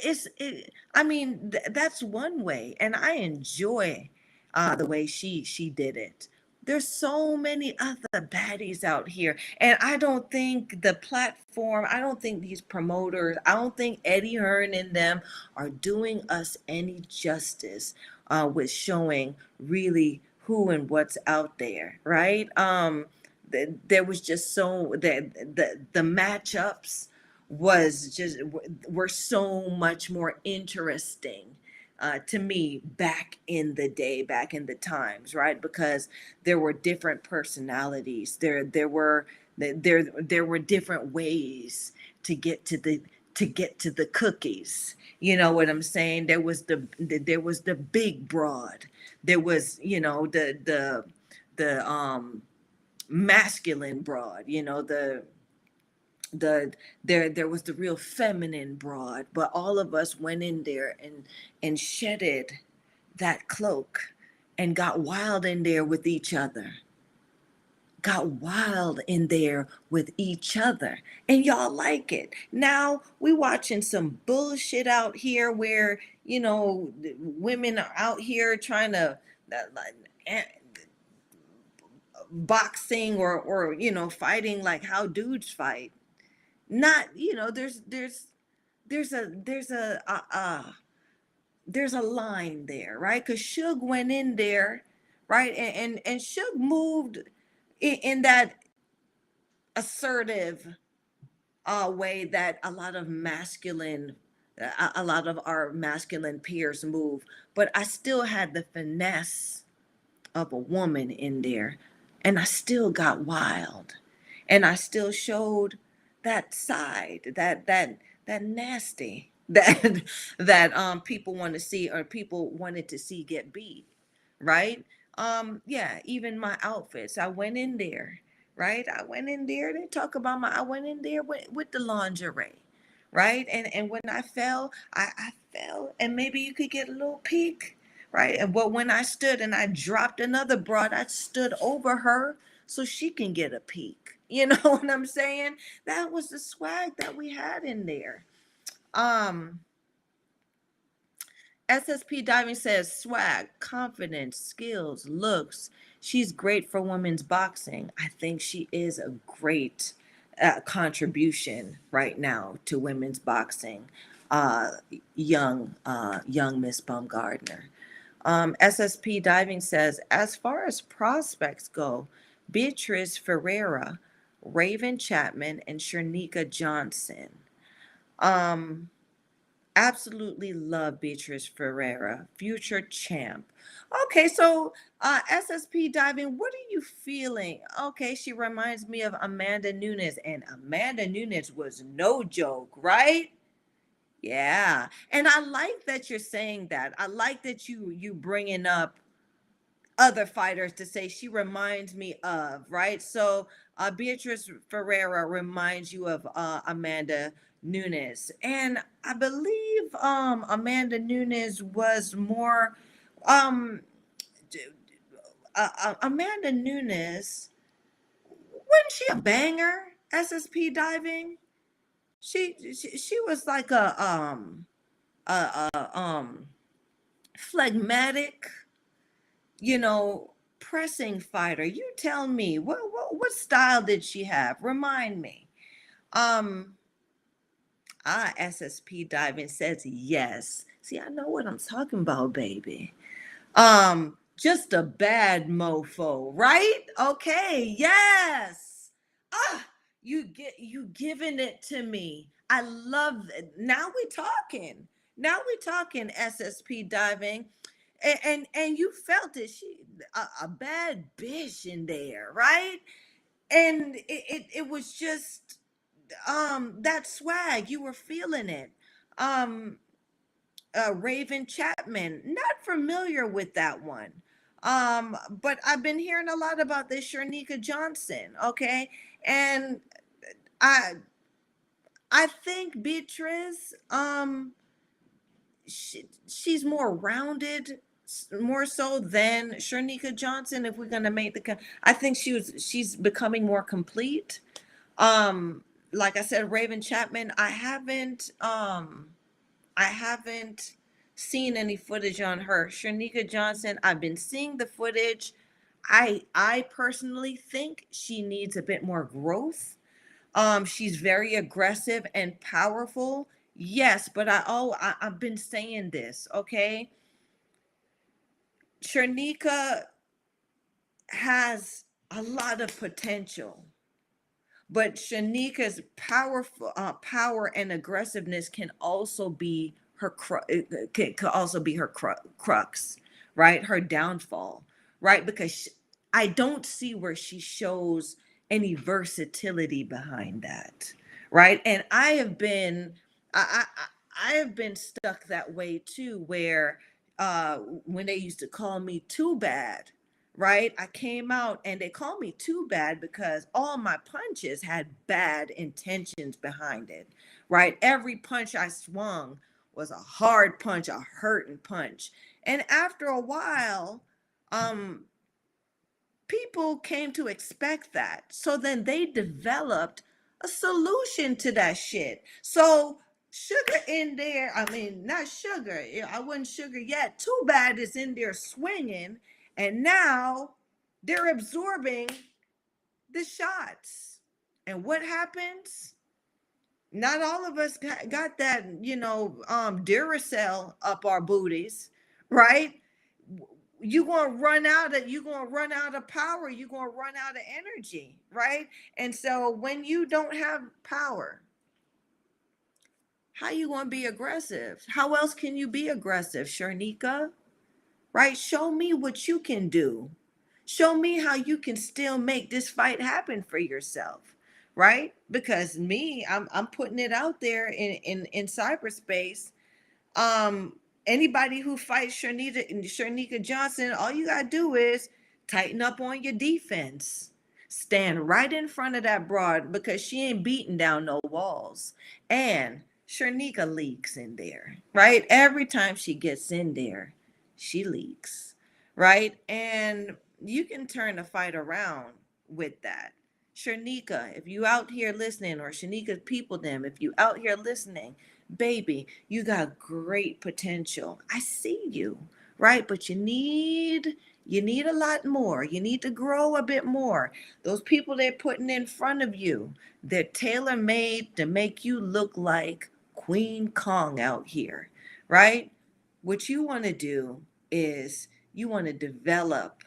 I mean, that's one way, and I enjoy the way she did it. There's so many other baddies out here, and I don't think the platform, I don't think these promoters, I don't think Eddie Hearn and them are doing us any justice with showing really who and what's out there, right? There was just so the matchups was just were so much more interesting to me back in the day, back in the times, right? Because there were different personalities. There were different ways to get to the cookies. You know what I'm saying? There was the big broad. There was, the masculine broad, the there was the real feminine broad, but all of us went in there and shedded that cloak and got wild in there with each other, got wild in there with each other, and y'all like it. Now we watching some bullshit out here where women are out here trying to like, boxing or fighting like how dudes fight. Not, there's a line there, right? Because Suge went in there, right, and Suge moved in that assertive way that a lot of our masculine peers move. But I still had the finesse of a woman in there, and I still got wild, and I still showed that side, that nasty, that people want to see, or people wanted to see get beat, right? Yeah, even my outfits, I went in there, right? I went in there, they talk about I went in there with the lingerie, right? And when I fell, I fell, and maybe you could get a little peek, right? And but when I stood and I dropped another broad, I stood over her so she can get a peek. You know what I'm saying? That was the swag that we had in there. Um, SSP Diving says swag, confidence, skills, looks. She's great for women's boxing. I think she is a great contribution right now to women's boxing. Uh, young Miss Baumgardner. SSP Diving says, as far as prospects go, Beatrice Ferreira, Raven Chapman, and Shernika Johnson. Um, Absolutely love Beatrice Ferreira, future champ. Okay, so SSP Diving, what are you feeling? Okay, she reminds me of Amanda Nunes, and Amanda Nunes was no joke, right? Yeah, and I like that you're saying that. I like that you bringing up other fighters to say she reminds me of, right? So Beatrice Ferreira reminds you of Amanda Nunes, and I believe Amanda Nunes was more um Amanda Nunes, wasn't she a banger? SSP Diving, she was like a phlegmatic, pressing fighter. You tell me, what style did she have? Remind me. Um, SSP Diving says yes. See, I know what I'm talking about, baby. Just a bad mofo, right? Okay, yes. Ah, you giving it to me. I love it. Now we talking. Now we talking SSP Diving. And you felt it. She a bad bitch in there, right? And it was just that swag. You were feeling it. Um Raven Chapman, not familiar with that one. But I've been hearing a lot about this Shernika Johnson, okay? And I I think Beatrice she's more rounded, more so than Shernika Johnson. If we're gonna make I think she's becoming more complete. Um, like I said, Raven Chapman. I haven't seen any footage on her. Shernika Johnson, I've been seeing the footage. I personally think she needs a bit more growth. She's very aggressive and powerful. Yes, but I've been saying this, okay? Shernika has a lot of potential, but Shanika's power and aggressiveness can also be her could also be her crux, right? Her downfall, right? Because I don't see where she shows any versatility behind that, right? And I have been stuck that way too, where when they used to call me too bad, right? I came out and they called me too bad because all my punches had bad intentions behind it, right? Every punch I swung was a hard punch, a hurting punch. And after a while, um, people came to expect that. So then they developed a solution to that shit. So Sugar in there, I mean, not Sugar, I wasn't Sugar yet. Too Bad is in there swinging, and now they're absorbing the shots. And what happens? Not all of us got that, Duracell up our booties, right? You're gonna run out of power, you're gonna run out of energy, right? And so when you don't have power, how you gonna be aggressive? How else can you be aggressive, Sharnika? Right? Show me what you can do. Show me how you can still make this fight happen for yourself, right? Because me, I'm putting it out there in cyberspace. Anybody who fights Shernika Johnson, all you gotta do is tighten up on your defense. Stand right in front of that broad because she ain't beating down no walls. And Shernika leaks in there, right? Every time she gets in there, she leaks, right? And you can turn the fight around with that. Shernika, if you out here listening, or Shanika's people, them, if you out here listening, baby, you got great potential. I see you, right? But you need a lot more. You need to grow a bit more. Those people they're putting in front of you, they're tailor made to make you look like Queen Kong out here, right? What you want to do is you want to develop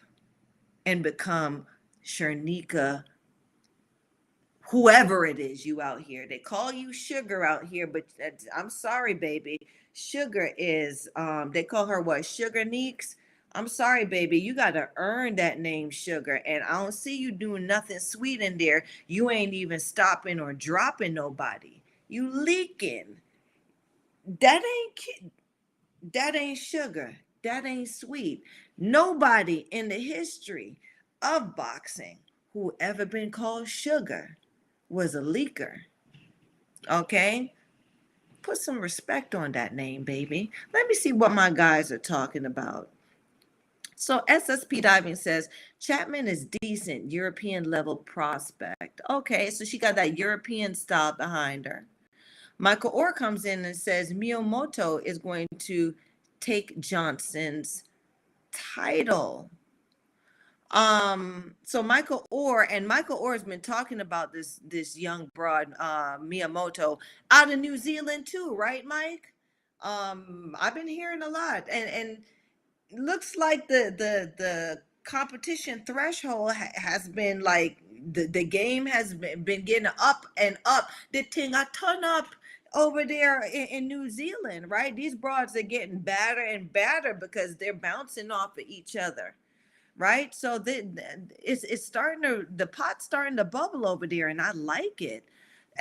and become Shernika, whoever it is you out here. They call you Sugar out here, but I'm sorry, baby. Sugar is they call her what? Sugar Neeks. I'm sorry, baby. You got to earn that name, Sugar. And I don't see you doing nothing sweet in there. You ain't even stopping or dropping nobody. You leaking. That ain't sugar. That ain't sweet. Nobody in the history of boxing who ever been called Sugar was a leaker. Okay? Put some respect on that name, baby. Let me see what my guys are talking about. So SSP Diving says Chapman is decent, European level prospect. Okay, so she got that European style behind her. Michael Orr comes in and says Miyamoto is going to take Johnson's title. So Michael Orr has been talking about this young broad, Miyamoto, out of New Zealand too, right, Mike? I've been hearing a lot, and looks like the competition threshold has been like the game has been getting up and up, the thing a ton up over there in New Zealand, right? These broads are getting badder and badder because they're bouncing off of each other, right? So it's starting to, the pot's starting to bubble over there, and I like it.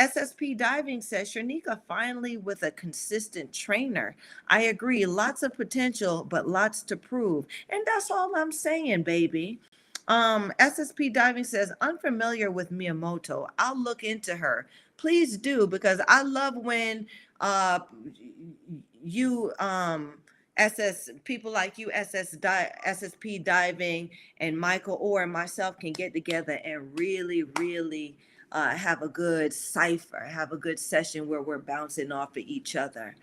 SSP Diving says Shernika finally with a consistent trainer. I agree, lots of potential, but lots to prove, and that's all I'm saying, baby. SSP Diving says unfamiliar with Miyamoto. I'll look into her. Please do, because I love when you People like you, SSP Diving, and Michael Orr and myself can get together and really, really have a good cipher, have a good session where we're bouncing off of each other.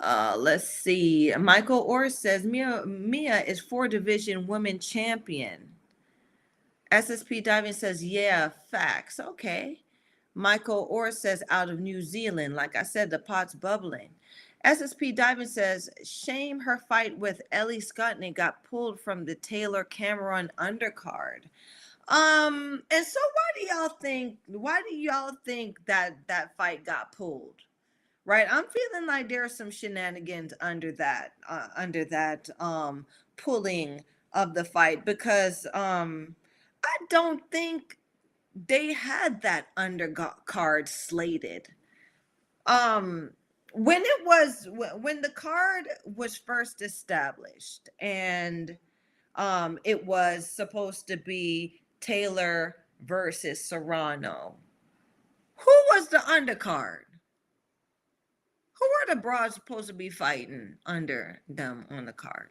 Let's see. Michael Orr says Mia is 4 division women champion. SSP Diving says, yeah, facts. Okay. Michael Orr says, out of New Zealand. Like I said, the pot's bubbling. SSP Diving says, shame her fight with Ellie Scutney got pulled from the Taylor Cameron undercard. And so why do y'all think that fight got pulled? Right? I'm feeling like there's some shenanigans under that pulling of the fight, because I don't think they had that undercard slated. When the card was first established, and it was supposed to be Taylor versus Serrano, who was the undercard? Who are the broads supposed to be fighting under them on the card?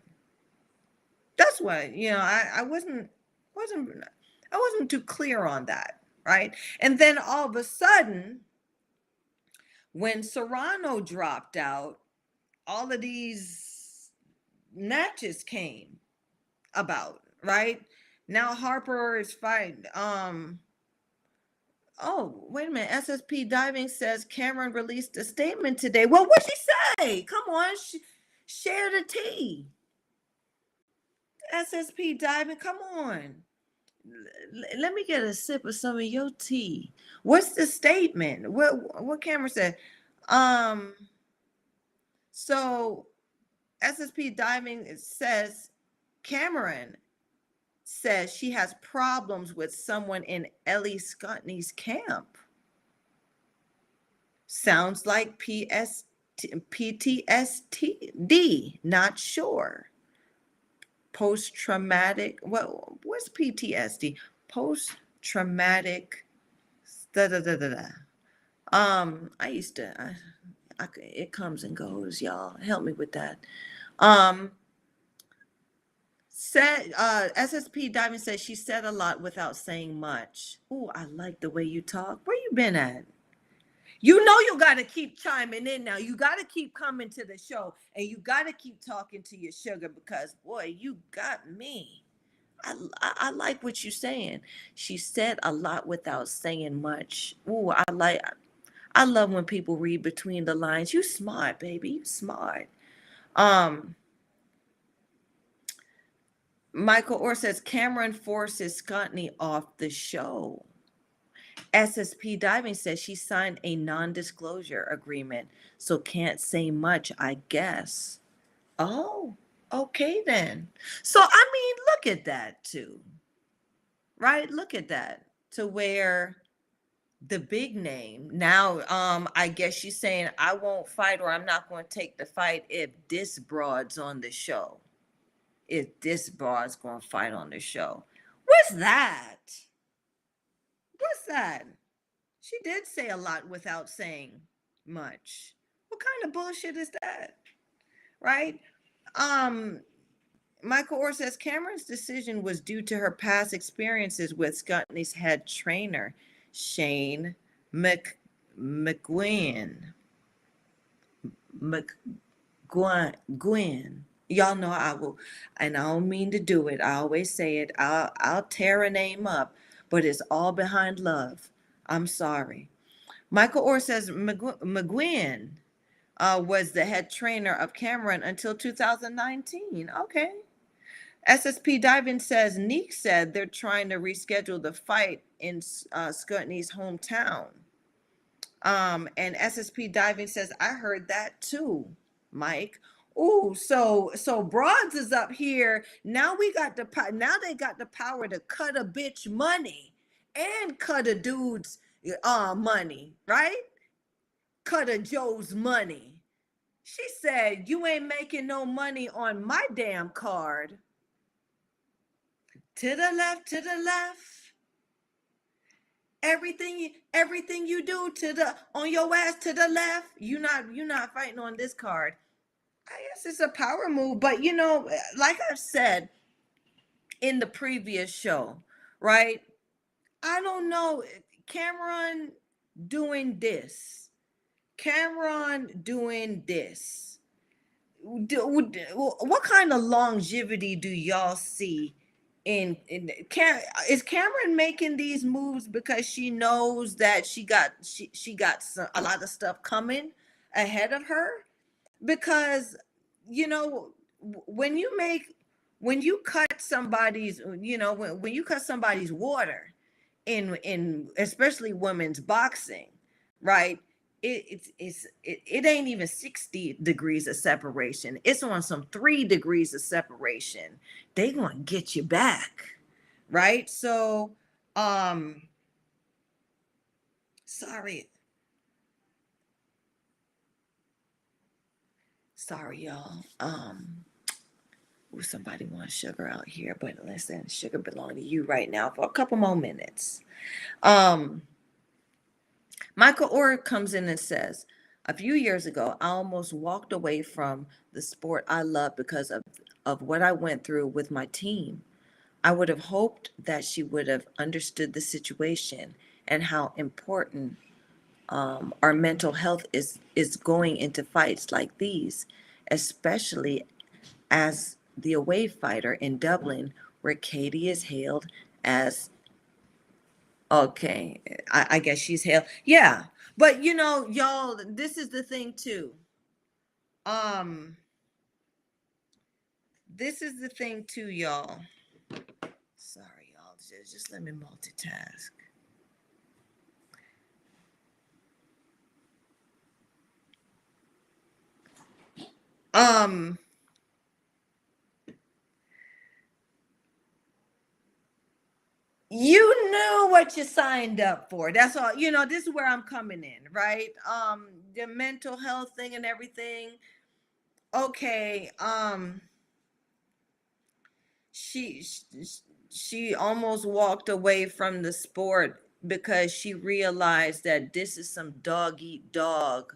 That's what, I wasn't too clear on that, right? And then all of a sudden, when Serrano dropped out, all of these matches came about, right? Now Harper is fighting. Oh, wait a minute. SSP Diving says Cameron released a statement today. Well, what'd she say? Come on, share the tea. SSP Diving, come on. Let me get a sip of some of your tea. What's the statement? What Cameron said? So SSP Diving says Cameron says she has problems with someone in Ellie Scutney's camp. Sounds like PTSD, not sure. Post-traumatic, what's PTSD? Post-traumatic, I used to, it comes and goes, y'all. Help me with that. SSP Diamond says she said a lot without saying much. Oh, I like the way you talk. Where you been at? You know you got to keep chiming in now. You got to keep coming to the show, and you got to keep talking to your sugar, because, boy, you got me. I like what you're saying. She said a lot without saying much. Ooh, I love when people read between the lines. You smart, baby. You smart. Michael Orr says Cameron forces Scotney off the show. SSP Diving says she signed a non-disclosure agreement, so can't say much, I guess. Oh, okay then. So, I mean, look at that too. Right? Look at that. To where the big name now, I guess she's saying, I won't fight, or I'm not going to take the fight if this broad's on the show. If this broad's going to fight on the show. What's that? What's that? She did say a lot without saying much. What kind of bullshit is that? Right? Michael Orr says Cameron's decision was due to her past experiences with Scotney's head trainer, Shane McGuinn. Y'all know I will, and I don't mean to do it. I always say it. I'll tear a name up, but it's all behind love. I'm sorry. Michael Orr says McGuinn was the head trainer of Cameron until 2019. Okay. SSP Diving says Neek said they're trying to reschedule the fight in Scutney's hometown. And SSP Diving says, I heard that too, Mike. Oh, so Broads is up here. Now they got the power to cut a bitch money and cut a dude's money, right? Cut a Joe's money. She said, you ain't making no money on my damn card. To the left, to the left. everything you do to the on your ass to the left, you're not fighting on this card. I guess it's a power move, but like I've said in the previous show, right? I don't know. Cameron doing this. Cameron doing this. What kind of longevity do y'all see is Cameron making these moves because she knows that she got a lot of stuff coming ahead of her? Because you know when you cut somebody's when you cut somebody's water in especially women's boxing, right? It ain't even 60 degrees of separation. It's on some 3 degrees of separation. They gonna get you back, right? So sorry y'all. Somebody wants sugar out here, but listen, sugar belong to you right now for a couple more minutes. Michael Orr comes in and says, a few years ago, I almost walked away from the sport I love because of what I went through with my team. I would have hoped that she would have understood the situation and how important our mental health is going into fights like these, especially as the away fighter in Dublin, where Katie is hailed as, okay, I guess she's hailed. Yeah. But y'all, this is the thing too. This is the thing too, y'all. Sorry, y'all. Just let me multitask. You knew what you signed up for. That's all. This is where I'm coming in, right? The mental health thing and everything. Okay. She almost walked away from the sport because she realized that this is some dog eat dog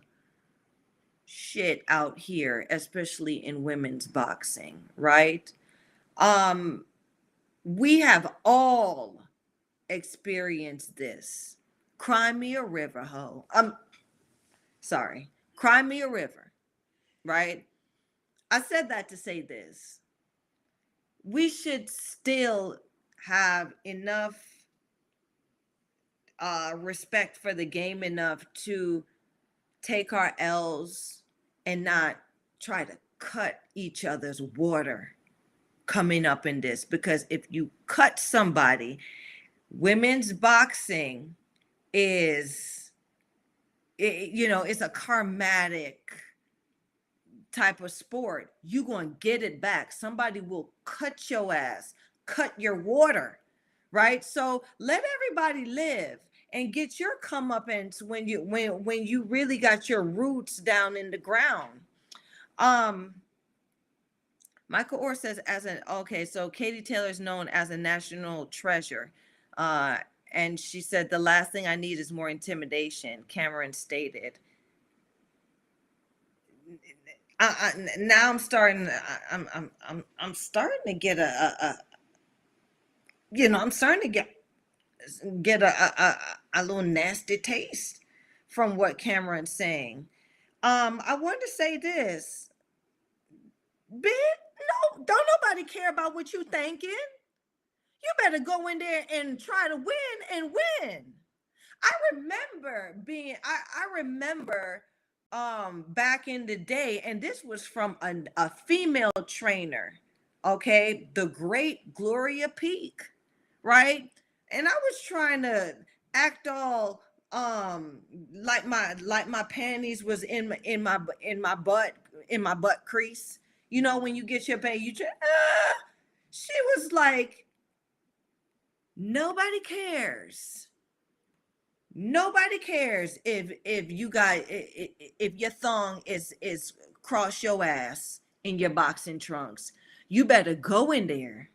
shit out here, especially in women's boxing, right? We have all experienced this. Cry me a river, ho. Sorry. Cry me a river, right? I said that to say this. We should still have enough respect for the game enough to take our L's and not try to cut each other's water coming up in this. Because if you cut somebody, women's boxing is, it's a karmatic type of sport. You gonna get it back. Somebody will cut your ass, cut your water, right? So let everybody live and get your comeuppance when you really got your roots down in the ground. Michael Orr says, so Katie Taylor is known as a national treasure. And she said, the last thing I need is more intimidation, Cameron stated. Now I'm starting to get I'm starting to get a little nasty taste from what Cameron's saying. I want to say this, bitch. No, don't nobody care about what you thinking. You better go in there and try to win and win. I remember back in the day, and this was from a female trainer, okay, the great Gloria Peak, right? And I was trying to act all like my panties was in my butt crease. When you get your pay, she was like, nobody cares. Nobody cares if you got if your thong is cross your ass in your boxing trunks. You better go in there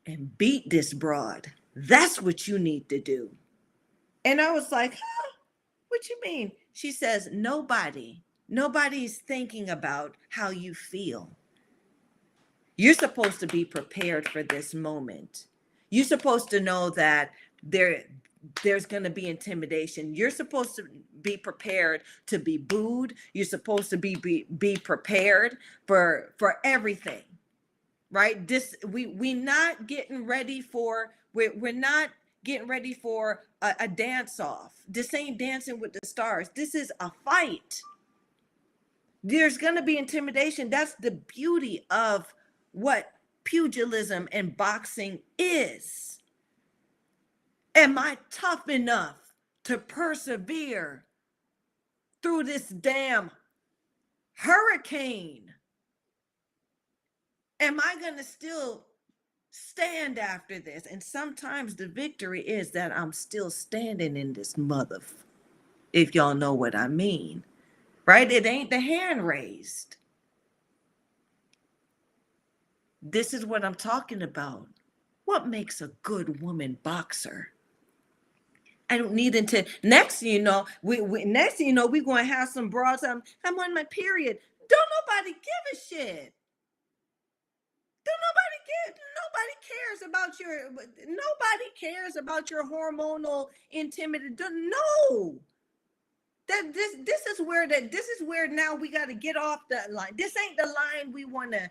and beat this broad. That's what you need to do. And I was like, huh? What you mean? She says, nobody's thinking about how you feel. You're supposed to be prepared for this moment. You're supposed to know that there's going to be intimidation. You're supposed to be prepared to be booed. You're supposed to be prepared for everything, right? This we not getting ready for we're not getting ready for a dance off. This ain't Dancing with the Stars. This is a fight. There's going to be intimidation. That's the beauty of what pugilism and boxing is. Am I tough enough to persevere through this damn hurricane? Am I going to still stand after this? And sometimes the victory is that I'm still standing in this mother, if y'all know what I mean, right? It ain't the hand raised. This is what I'm talking about. What makes a good woman boxer? I don't need into next thing you know, next thing you know, we're gonna have some broads. I'm on my period. Don't nobody give a shit. Don't nobody cares about nobody cares about your hormonal intimidation. No. This is where now we got to get off that line. This ain't the line we want to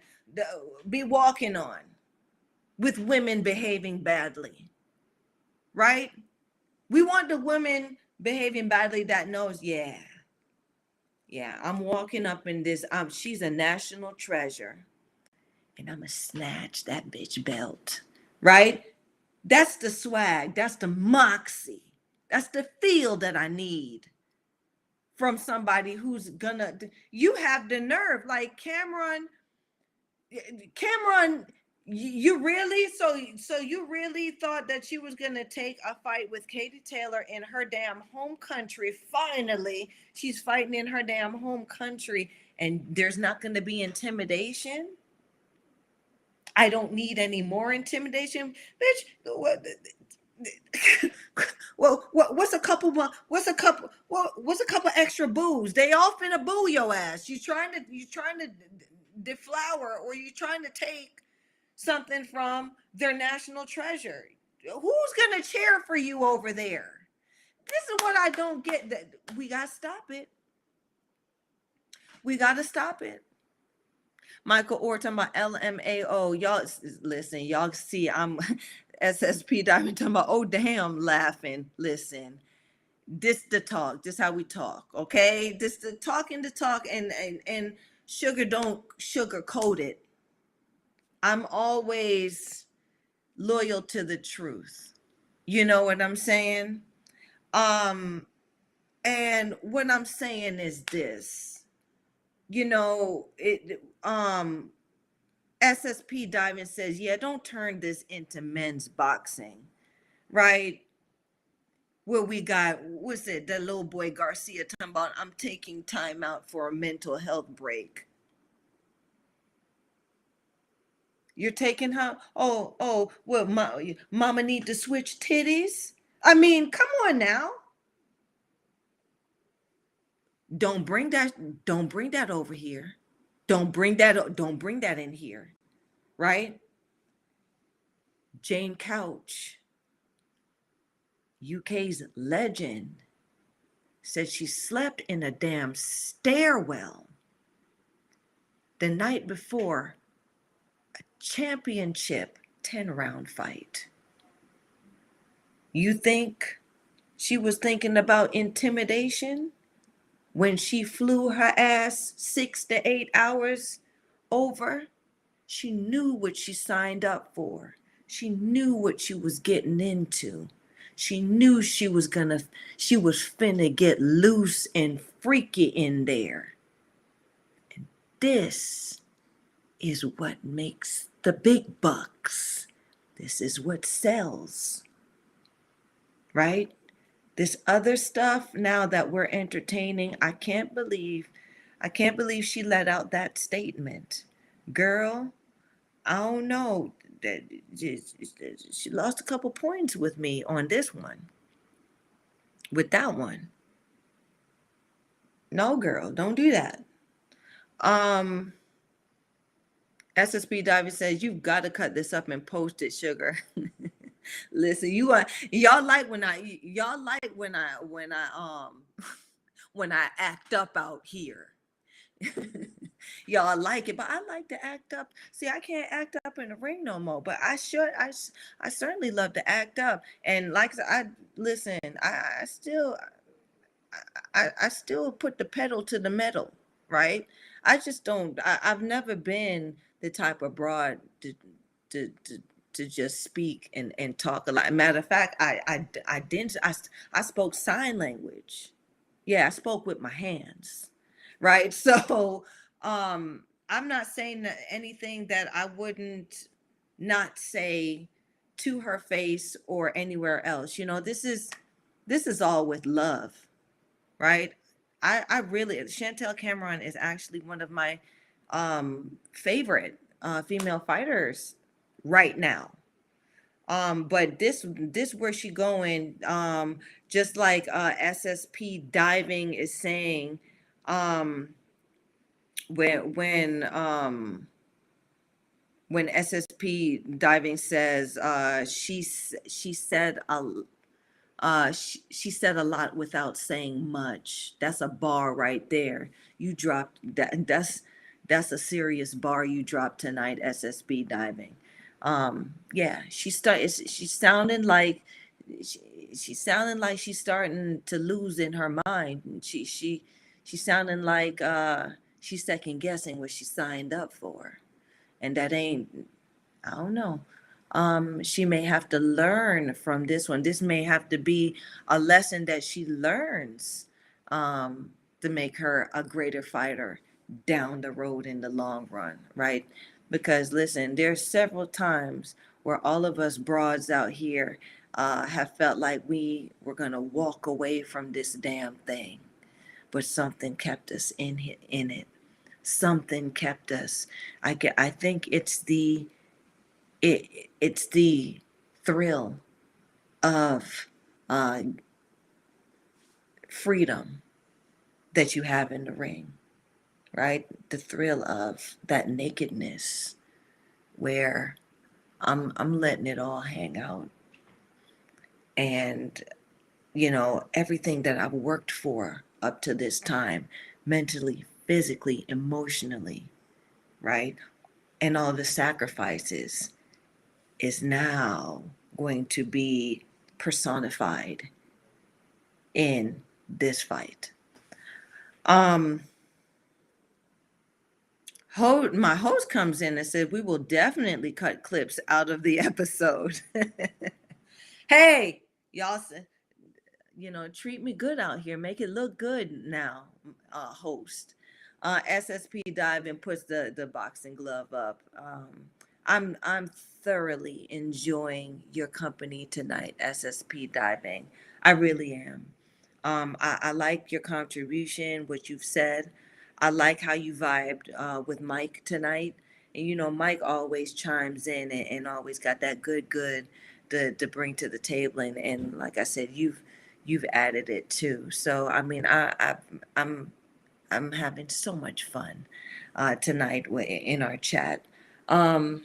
be walking on with women behaving badly, right? We want the women behaving badly that knows, yeah, I'm walking up in this. She's a national treasure, and I'm gonna snatch that bitch belt, right? That's the swag. That's the moxie. That's the feel that I need from somebody who's gonna. You have the nerve, like Cameron. You really you really thought that she was gonna take a fight with Katie Taylor in her damn home country? Finally, she's fighting in her damn home country, and there's not gonna be intimidation. I don't need any more intimidation, bitch. What's a couple? What's a couple extra boos? They all finna boo your ass. You trying to deflower, or you trying to take something from their national treasure? Who's gonna cheer for you over there? This is what I don't get. That we gotta stop it. We gotta stop it. Michael Orton, my LMAO. Y'all listen. Y'all see I'm SSP Diamond talking about. Oh damn, laughing. Listen. This the talk. This how we talk. Okay. This the talking to talk, and sugar don't sugarcoat it. I'm always loyal to the truth. You know what I'm saying? And what I'm saying is this, SSP Diamond says, yeah, don't turn this into men's boxing, right? Where we got, what's it, that little boy Garcia talking about, I'm taking time out for a mental health break. You're taking her, well, mama need to switch titties? I mean, come on now. Don't bring that over here. Don't bring that in here, right? Jane Couch, UK's legend, said she slept in a damn stairwell the night before a championship 10-round fight. You think she was thinking about intimidation when she flew her ass 6 to 8 hours over? She knew what she signed up for. She knew what she was getting into. She knew she was finna get loose and freaky in there. And this is what makes the big bucks. This is what sells, right? This other stuff now that we're entertaining, I can't believe she let out that statement. Girl, I don't know. She lost a couple points with me on this one. with that one. No, girl, don't do that. Um, SSP Diver says you've got to cut this up and post it, sugar. Listen, y'all like when I when I act up out here. Y'all like it, but I like to act up. See, I can't act up in the ring no more, but I should. I certainly love to act up. And like I listen, I still I still put the pedal to the metal, right? I just don't. I've never been the type of broad to to just speak and talk a lot. Matter of fact, I didn't. I spoke sign language. Yeah, I spoke with my hands, right? So, I'm not saying anything that I wouldn't not say to her face or anywhere else. This is all with love, right? I really Chantel Cameron is actually one of my favorite female fighters right now. But this where she going, just like SSP diving is saying, um when when um when SSP diving says she said she said a lot without saying much. That's a bar right there. You dropped that. That's a serious bar you dropped tonight, SSB diving. Yeah, she's sounding like she, she's sounding like she's starting to lose in her mind. She's sounding like she's second guessing what she signed up for, and that ain't, I don't know. She may have to learn from this one. This may have to be a lesson that she learns to make her a greater fighter down the road in the long run, right? Because listen, there's several times where all of us broads out here have felt like we were gonna walk away from this damn thing, but something kept us in it. Something kept us. I think it's the thrill of uh, freedom that you have in the ring, right? The thrill of that nakedness where I'm letting it all hang out, and everything that I've worked for up to this time, mentally, physically, emotionally, right? And all the sacrifices is now going to be personified in this fight. Um, my host comes in and said, we will definitely cut clips out of the episode. Hey, y'all, treat me good out here. Make it look good now, host. SSP Dive and puts the boxing glove up. I'm thoroughly enjoying your company tonight, SSP Diving. I really am. I like your contribution, what you've said. I like how you vibed with Mike tonight. And Mike always chimes in and always got that good to bring to the table. And like I said, you've added it too. So I mean, I'm I'm having so much fun tonight in our chat. Um,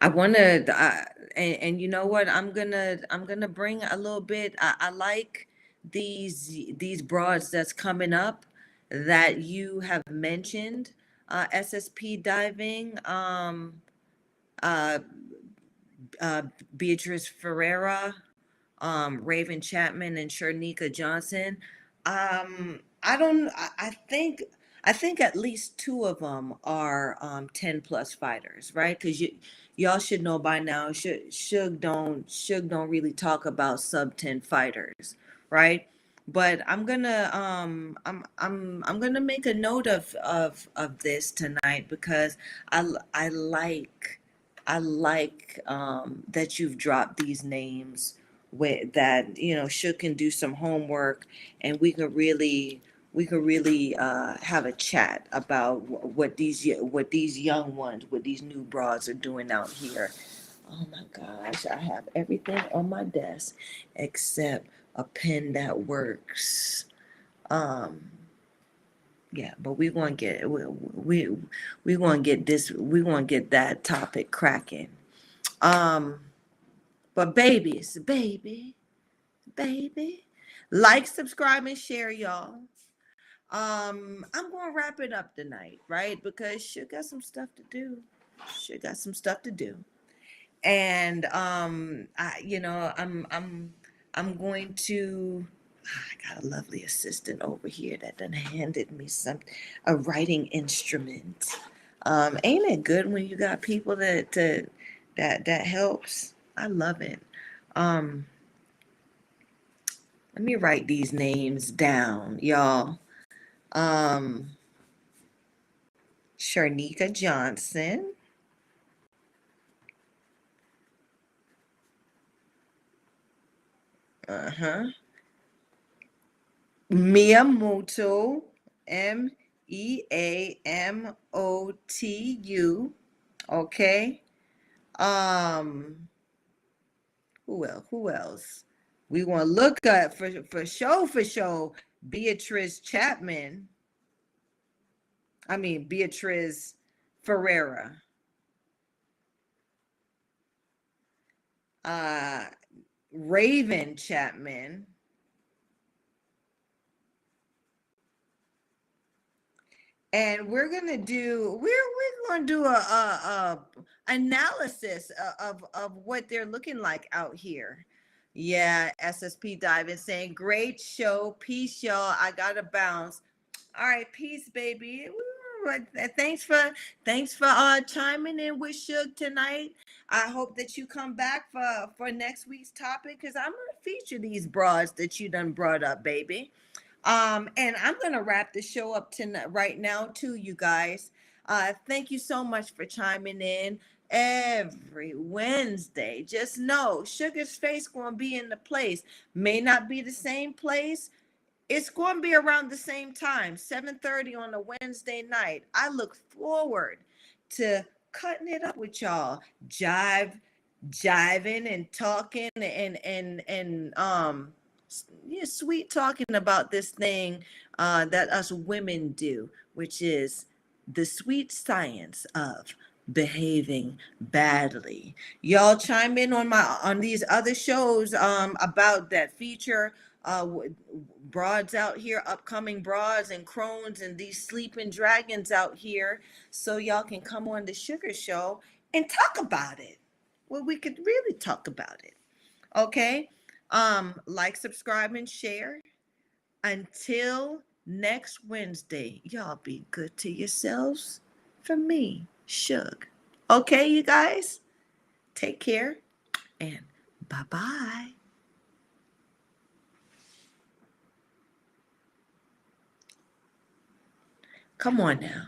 I want to, and you know what? I'm gonna bring a little bit. I like these broads that's coming up that you have mentioned. SSP diving. Uh, uh, Beatrice Ferreira, Raven Chapman, and Shernika Johnson. I don't. I think at least two of them are 10 plus fighters, right? Because y'all should know by now. Shug don't really talk about sub 10 fighters, right? But I'm gonna make a note of this tonight because I like that you've dropped these names with that Shook can do some homework and we could really have a chat about what these young ones, what these new broads are doing out here Oh my gosh, I have everything on my desk except a pen that works. Um, yeah, but we're gonna get we gonna get this, we gonna get that topic cracking. Um, but baby, like, subscribe, and share, y'all. I'm gonna wrap it up tonight, right? Because she got some stuff to do. She got some stuff to do. And I'm going to, I got a lovely assistant over here that done handed me a writing instrument. Ain't it good when you got people that helps? I love it. Um, Let me write these names down, y'all. Um, Sharnika Johnson. Uh-huh. Miyamoto, Meamotu. Okay. Um, who else? Who else? We want to look at for show. Beatrice Chapman. I mean Beatrice Ferreira. Uh, Raven Chapman. And we're gonna do a analysis of what they're looking like out here. Yeah, SSP diving saying great show, peace, y'all. I gotta bounce. All right, peace, baby. Thanks for chiming in with Suge tonight. I hope that you come back for next week's topic, because I'm gonna feature these broads that you done brought up, baby. And I'm gonna wrap the show up tonight right now too, you guys. Thank you so much for chiming in every Wednesday. Just know Sugar's face gonna be in the place. May not be the same place. It's going to be around the same time, 7:30 on a Wednesday night. I look forward to cutting it up with y'all, jiving and talking and yeah, sweet talking about this thing that us women do, which is the sweet science of behaving badly. Y'all chime in on these other shows about that feature broads out here, upcoming broads and crones and these sleeping dragons out here, so y'all can come on the Sugar Show and talk about it. Well, we could really talk about it. Okay. Like, subscribe, and share. Until next Wednesday, y'all be good to yourselves. From me, Suge. Okay, you guys? Take care and bye-bye. Come on now.